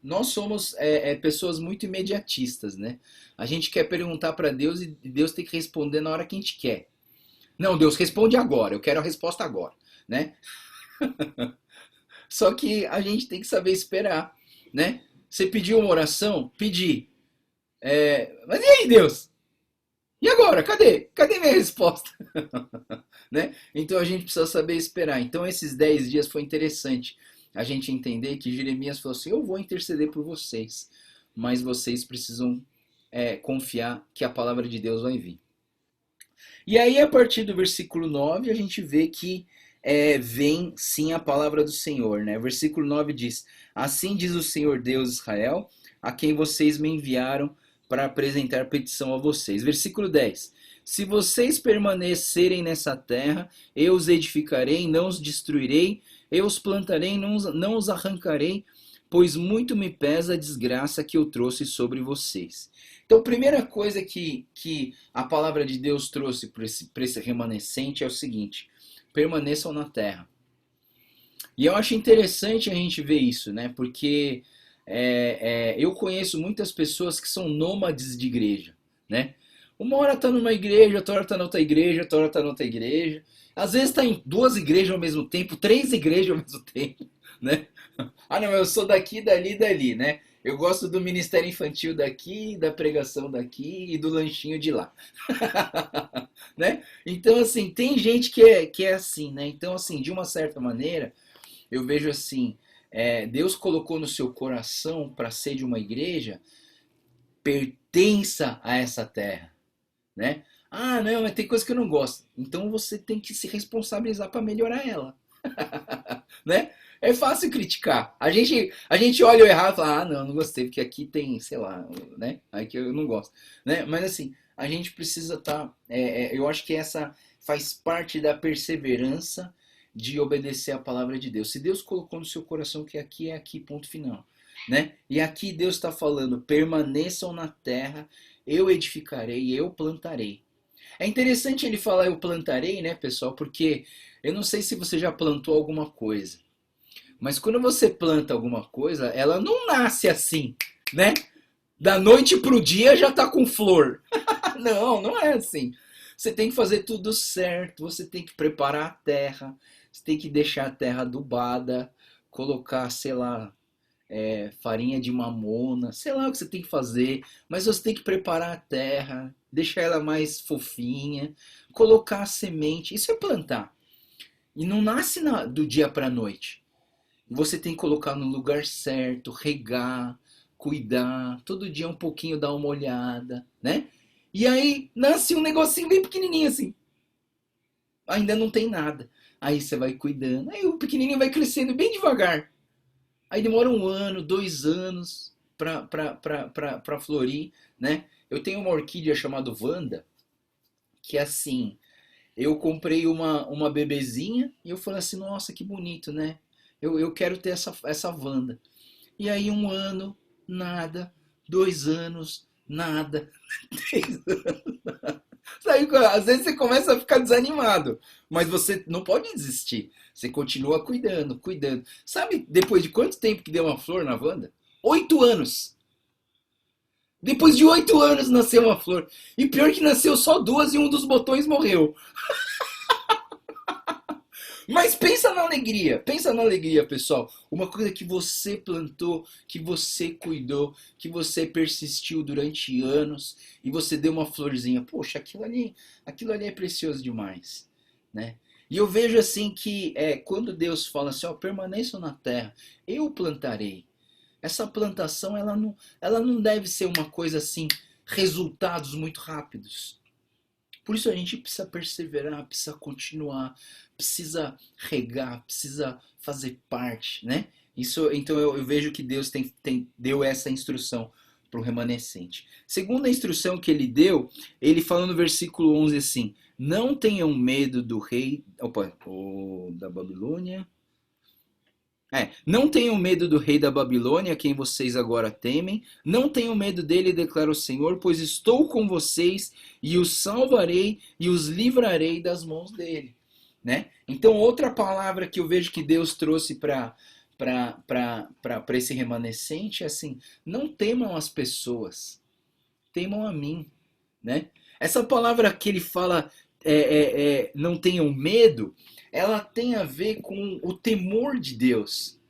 Nós somos pessoas muito imediatistas, né? A gente quer perguntar para Deus e Deus tem que responder na hora que a gente quer. Não, Deus, responde agora, eu quero a resposta agora, né? Só que a gente tem que saber esperar, né? Você pediu uma oração? Pedi. Mas e aí, Deus? E agora? Cadê minha resposta? Né? Então a gente precisa saber esperar. Então esses 10 dias foi interessante a gente entender que Jeremias falou assim: eu vou interceder por vocês, mas vocês precisam confiar que a palavra de Deus vai vir. E aí, a partir do versículo 9, a gente vê que vem sim a palavra do Senhor, né? O versículo 9 diz: assim diz o Senhor Deus de Israel, a quem vocês me enviaram para apresentar petição a vocês. Versículo 10: se vocês permanecerem nessa terra, eu os edificarei, não os destruirei, eu os plantarei, não os arrancarei, pois muito me pesa a desgraça que eu trouxe sobre vocês. Então, a primeira coisa que a palavra de Deus trouxe para esse remanescente é o seguinte: permaneçam na terra. E eu acho interessante a gente ver isso, né? Porque eu conheço muitas pessoas que são nômades de igreja, né? Uma hora está numa igreja, outra hora está na outra igreja, outra hora está na outra igreja. Às vezes está em 2 igrejas ao mesmo tempo, 3 igrejas ao mesmo tempo, né? Ah, não, eu sou daqui, dali, dali, né? Eu gosto do ministério infantil daqui, da pregação daqui e do lanchinho de lá. Né? Então, assim, tem gente que é assim, né? Então, assim, de uma certa maneira, eu vejo assim, Deus colocou no seu coração para ser de uma igreja, pertença a essa terra, né? Ah, não, mas tem coisa que eu não gosto. Então você tem que se responsabilizar para melhorar ela. Né? É fácil criticar. A gente olha o errado e fala: ah, não gostei, porque aqui tem, sei lá, né? Aqui eu não gosto. Né? Mas assim, a gente precisa estar. Eu acho que essa faz parte da perseverança de obedecer a palavra de Deus. Se Deus colocou no seu coração que aqui é aqui, ponto final. Né? E aqui Deus está falando: permaneçam na terra, eu edificarei, eu plantarei. É interessante ele falar eu plantarei, né, pessoal? Porque eu não sei se você já plantou alguma coisa, mas quando você planta alguma coisa, ela não nasce assim, né? Da noite pro dia já tá com flor. Não, não é assim. Você tem que fazer tudo certo, você tem que preparar a terra, você tem que deixar a terra adubada, colocar, sei lá, farinha de mamona, sei lá o que você tem que fazer, mas você tem que preparar a terra, deixar ela mais fofinha, colocar a semente, isso é plantar. E não nasce do dia para a noite. Você tem que colocar no lugar certo, regar, cuidar, todo dia um pouquinho dar uma olhada, né? E aí nasce um negocinho bem pequenininho assim. Ainda não tem nada. Aí você vai cuidando, aí o pequenininho vai crescendo bem devagar. Aí demora 1 ano, 2 anos para florir, né? Eu tenho uma orquídea chamada Wanda, que assim, eu comprei uma bebezinha e eu falei assim: nossa, que bonito, né? Eu quero ter essa Wanda. E aí 1 ano, nada. 2 anos, nada. 3 anos, nada. Aí, às vezes você começa a ficar desanimado, mas você não pode desistir. Você continua cuidando, cuidando. Sabe depois de quanto tempo que deu uma flor na Wanda? 8 anos. Depois de 8 anos nasceu uma flor. E pior que nasceu só 2 e um dos botões morreu. Mas pensa na alegria, pessoal. Uma coisa que você plantou, que você cuidou, que você persistiu durante anos e você deu uma florzinha. Poxa, aquilo ali é precioso demais, né? E eu vejo assim que quando Deus fala assim, ó, permaneçam na terra, eu plantarei. Essa plantação, ela não deve ser uma coisa assim, resultados muito rápidos. Por isso a gente precisa perseverar, precisa continuar, precisa regar, precisa fazer parte, né? Isso, então eu vejo que Deus deu essa instrução para o remanescente. Segunda instrução que ele deu, ele fala no versículo 11 assim: não tenham medo do rei, da Babilônia. Não tenham medo do rei da Babilônia, a quem vocês agora temem. Não tenham medo dele, declara o Senhor, pois estou com vocês e os salvarei e os livrarei das mãos dele. Né? Então, outra palavra que eu vejo que Deus trouxe para esse remanescente é assim: não temam as pessoas, temam a mim. Né? Essa palavra que ele fala, não tenham medo, ela tem a ver com o temor de Deus.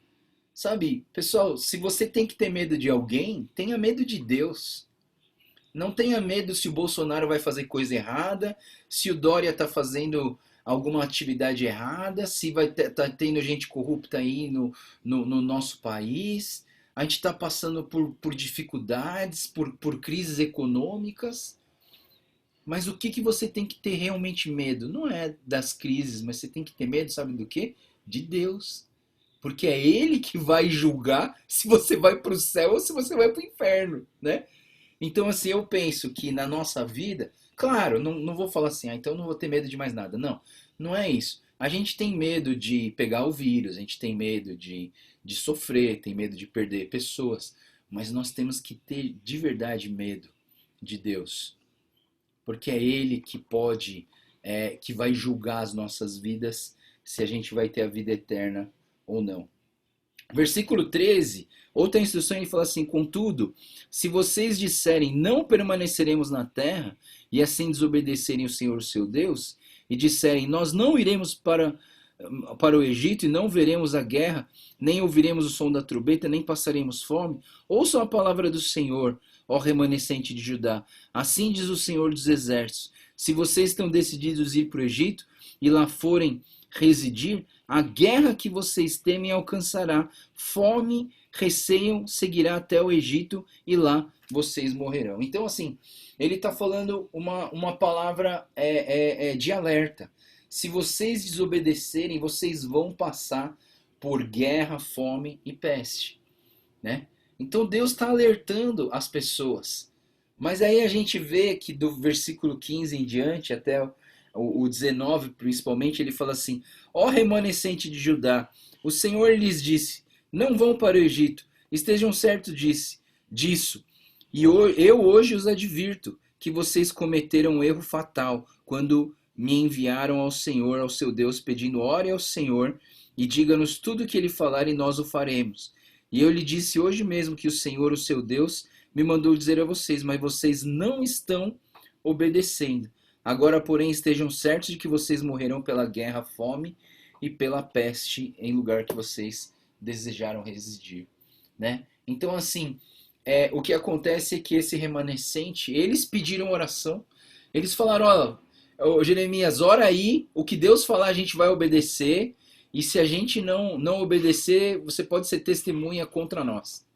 Sabe, pessoal, se você tem que ter medo de alguém, tenha medo de Deus. Não tenha medo se o Bolsonaro vai fazer coisa errada, se o Dória está fazendo alguma atividade errada, se vai tá tendo gente corrupta aí no nosso país. A gente está passando por dificuldades, por crises econômicas. Mas o que você tem que ter realmente medo? Não é das crises, mas você tem que ter medo, sabe do quê? De Deus. Porque é Ele que vai julgar se você vai para o céu ou se você vai para o inferno, né? Então, assim, eu penso que na nossa vida, claro, não vou falar assim, então não vou ter medo de mais nada. Não, não é isso. A gente tem medo de pegar o vírus, a gente tem medo de sofrer, tem medo de perder pessoas, mas nós temos que ter de verdade medo de Deus. Porque é Ele que pode, que vai julgar as nossas vidas, se a gente vai ter a vida eterna ou não. Versículo 13, outra instrução, ele fala assim: contudo, se vocês disserem não permaneceremos na terra, e assim desobedecerem o Senhor, o seu Deus, e disserem nós não iremos para o Egito e não veremos a guerra, nem ouviremos o som da trombeta, nem passaremos fome, ouçam a palavra do Senhor, ó remanescente de Judá. Assim diz o Senhor dos Exércitos: se vocês estão decididos a ir para o Egito e lá forem residir, a guerra que vocês temem alcançará, fome, receio, seguirá até o Egito e lá vocês morrerão. Então, assim, ele está falando uma palavra de alerta. Se vocês desobedecerem, vocês vão passar por guerra, fome e peste, né? Então Deus está alertando as pessoas. Mas aí a gente vê que do versículo 15 em diante, até o 19 principalmente, ele fala assim: ó remanescente de Judá, o Senhor lhes disse, não vão para o Egito, estejam certos disso. E eu hoje os advirto que vocês cometeram um erro fatal quando me enviaram ao Senhor, ao seu Deus, pedindo: ore ao Senhor e diga-nos tudo o que ele falar e nós o faremos. E eu lhe disse hoje mesmo que o Senhor, o seu Deus, me mandou dizer a vocês, mas vocês não estão obedecendo. Agora, porém, estejam certos de que vocês morrerão pela guerra, fome e pela peste em lugar que vocês desejaram residir, né? Então, assim, o que acontece é que esse remanescente, eles pediram oração, eles falaram: ó, Jeremias, ora aí, o que Deus falar a gente vai obedecer, e se a gente não obedecer, você pode ser testemunha contra nós.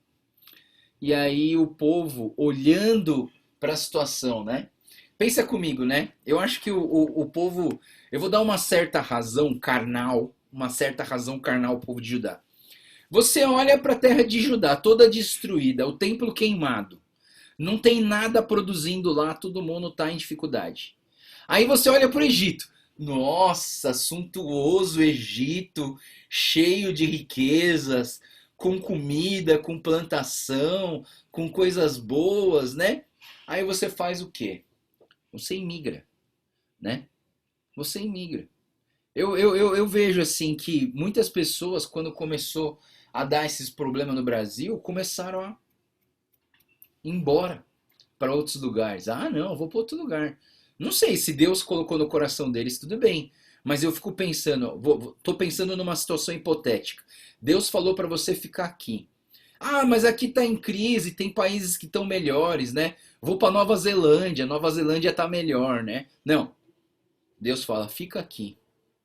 E aí o povo, olhando para a situação, né? Pensa comigo, né? Eu acho que o povo... Eu vou dar uma certa razão carnal ao povo de Judá. Você olha para a terra de Judá, toda destruída, o templo queimado. Não tem nada produzindo lá, todo mundo está em dificuldade. Aí você olha para o Egito. Nossa, suntuoso Egito, cheio de riquezas, com comida, com plantação, com coisas boas, né? Aí você faz o quê? Você imigra, né? Você imigra. Eu vejo assim que muitas pessoas, quando começou a dar esses problemas no Brasil, começaram a ir embora para outros lugares. Ah, não, eu vou para outro lugar. Não sei se Deus colocou no coração deles, tudo bem. Mas eu fico pensando, tô pensando numa situação hipotética. Deus falou para você ficar aqui. Ah, mas aqui está em crise, tem países que estão melhores, né? Vou para Nova Zelândia está melhor, né? Não, Deus fala, fica aqui.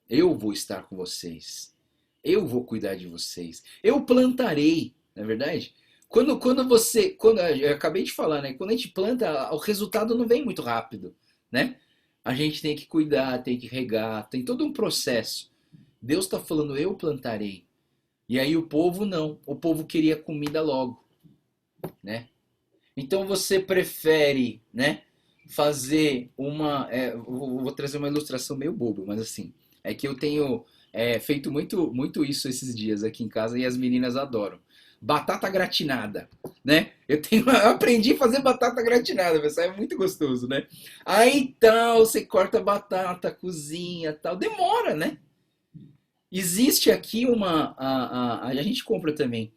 Eu vou estar com vocês. Eu vou cuidar de vocês. Eu plantarei, não é verdade? Eu acabei de falar, né? Quando a gente planta, o resultado não vem muito rápido, né? A gente tem que cuidar, tem que regar, tem todo um processo. Deus está falando, eu plantarei. E aí o povo não, o povo queria comida logo, né? Então você prefere, né, fazer uma, vou trazer uma ilustração meio boba, mas assim, é que eu tenho feito muito isso esses dias aqui em casa e as meninas adoram. Batata gratinada, né? Eu aprendi a fazer batata gratinada, pessoal, é muito gostoso, né? Aí tal, você corta a batata, cozinha, tal, demora, né? Existe aqui a gente compra também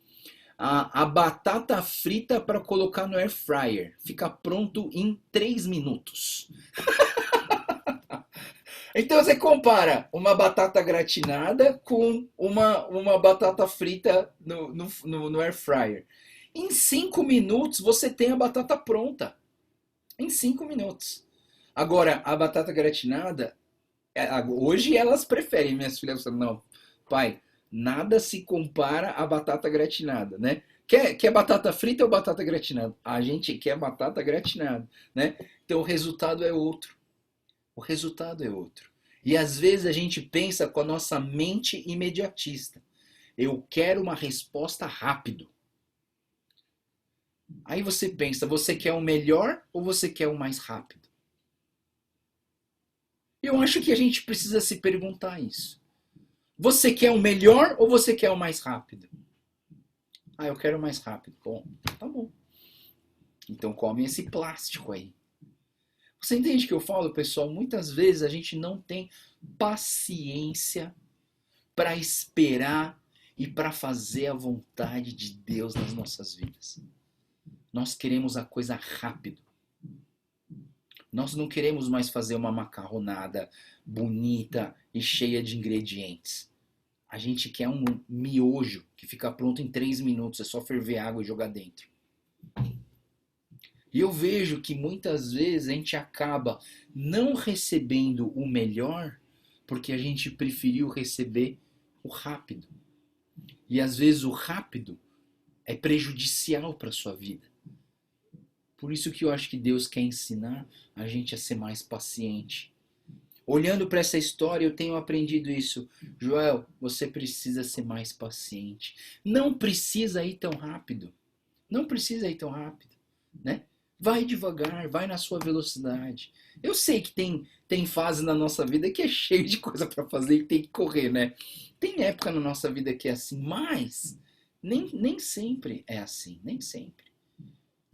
a batata frita para colocar no air fryer. Fica pronto em 3 minutos. Então você compara uma batata gratinada com uma batata frita no air fryer. Em 5 minutos você tem a batata pronta. Em 5 minutos. Agora, a batata gratinada, hoje elas preferem, minhas filhas falam, não, pai, nada se compara à batata gratinada, né? Quer batata frita ou batata gratinada? A gente quer batata gratinada, né? Então o resultado é outro. O resultado é outro. E às vezes a gente pensa com a nossa mente imediatista. Eu quero uma resposta rápido. Aí você pensa, você quer o melhor ou você quer o mais rápido? Eu acho que a gente precisa se perguntar isso. Você quer o melhor ou você quer o mais rápido? Ah, eu quero o mais rápido. Bom, tá bom. Então come esse plástico aí. Você entende o que eu falo, pessoal? Muitas vezes a gente não tem paciência para esperar e para fazer a vontade de Deus nas nossas vidas. Nós queremos a coisa rápido. Nós não queremos mais fazer uma macarronada bonita e cheia de ingredientes. A gente quer um miojo que fica pronto em 3 minutos, é só ferver água e jogar dentro. E eu vejo que muitas vezes a gente acaba não recebendo o melhor porque a gente preferiu receber o rápido. E às vezes o rápido é prejudicial para a sua vida. Por isso que eu acho que Deus quer ensinar a gente a ser mais paciente. Olhando para essa história, eu tenho aprendido isso. Joel, você precisa ser mais paciente. Não precisa ir tão rápido. Não precisa ir tão rápido, né? Vai devagar, vai na sua velocidade. Eu sei que tem fase na nossa vida que é cheio de coisa para fazer e tem que correr, né? Tem época na nossa vida que é assim, mas nem sempre é assim, nem sempre.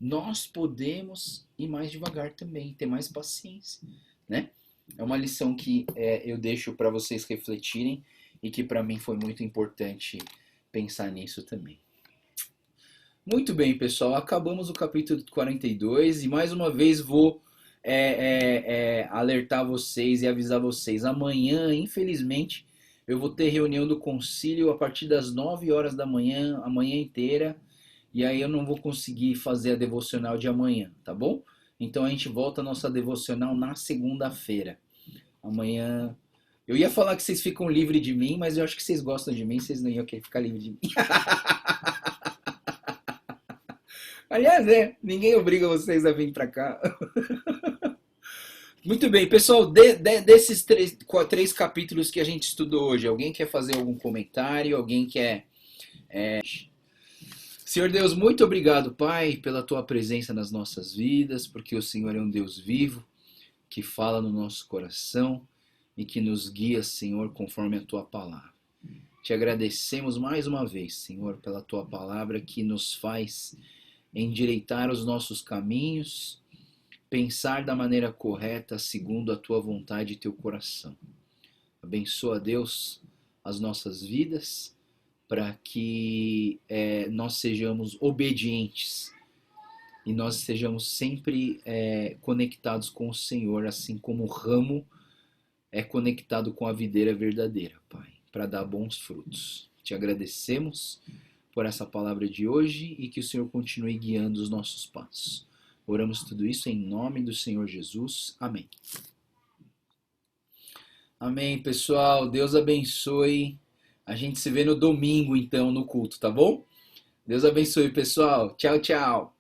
Nós podemos ir mais devagar também, ter mais paciência, né? É uma lição que eu deixo para vocês refletirem e que para mim foi muito importante pensar nisso também. Muito bem, pessoal, acabamos o capítulo 42 e mais uma vez vou alertar vocês e avisar vocês. Amanhã, infelizmente, eu vou ter reunião do concílio a partir das 9 horas da manhã, a manhã inteira, e aí eu não vou conseguir fazer a devocional de amanhã, tá bom? Então a gente volta a nossa devocional na segunda-feira. Amanhã. Eu ia falar que vocês ficam livres de mim, mas eu acho que vocês gostam de mim, vocês não iam querer ficar livre de mim. Aliás, ninguém obriga vocês a vir pra cá. Muito bem, pessoal, desses três capítulos que a gente estudou hoje, alguém quer fazer algum comentário? Alguém quer. Senhor Deus, muito obrigado, Pai, pela tua presença nas nossas vidas, porque o Senhor é um Deus vivo, que fala no nosso coração e que nos guia, Senhor, conforme a tua palavra. Te agradecemos mais uma vez, Senhor, pela tua palavra que nos faz endireitar os nossos caminhos, pensar da maneira correta, segundo a tua vontade e teu coração. Abençoa, Deus, as nossas vidas, para que nós sejamos obedientes e nós estejamos sempre conectados com o Senhor, assim como o ramo é conectado com a videira verdadeira, Pai, para dar bons frutos. Te agradecemos por essa palavra de hoje e que o Senhor continue guiando os nossos passos. Oramos tudo isso em nome do Senhor Jesus. Amém. Amém, pessoal. Deus abençoe. A gente se vê no domingo, então, no culto, tá bom? Deus abençoe, pessoal. Tchau, tchau.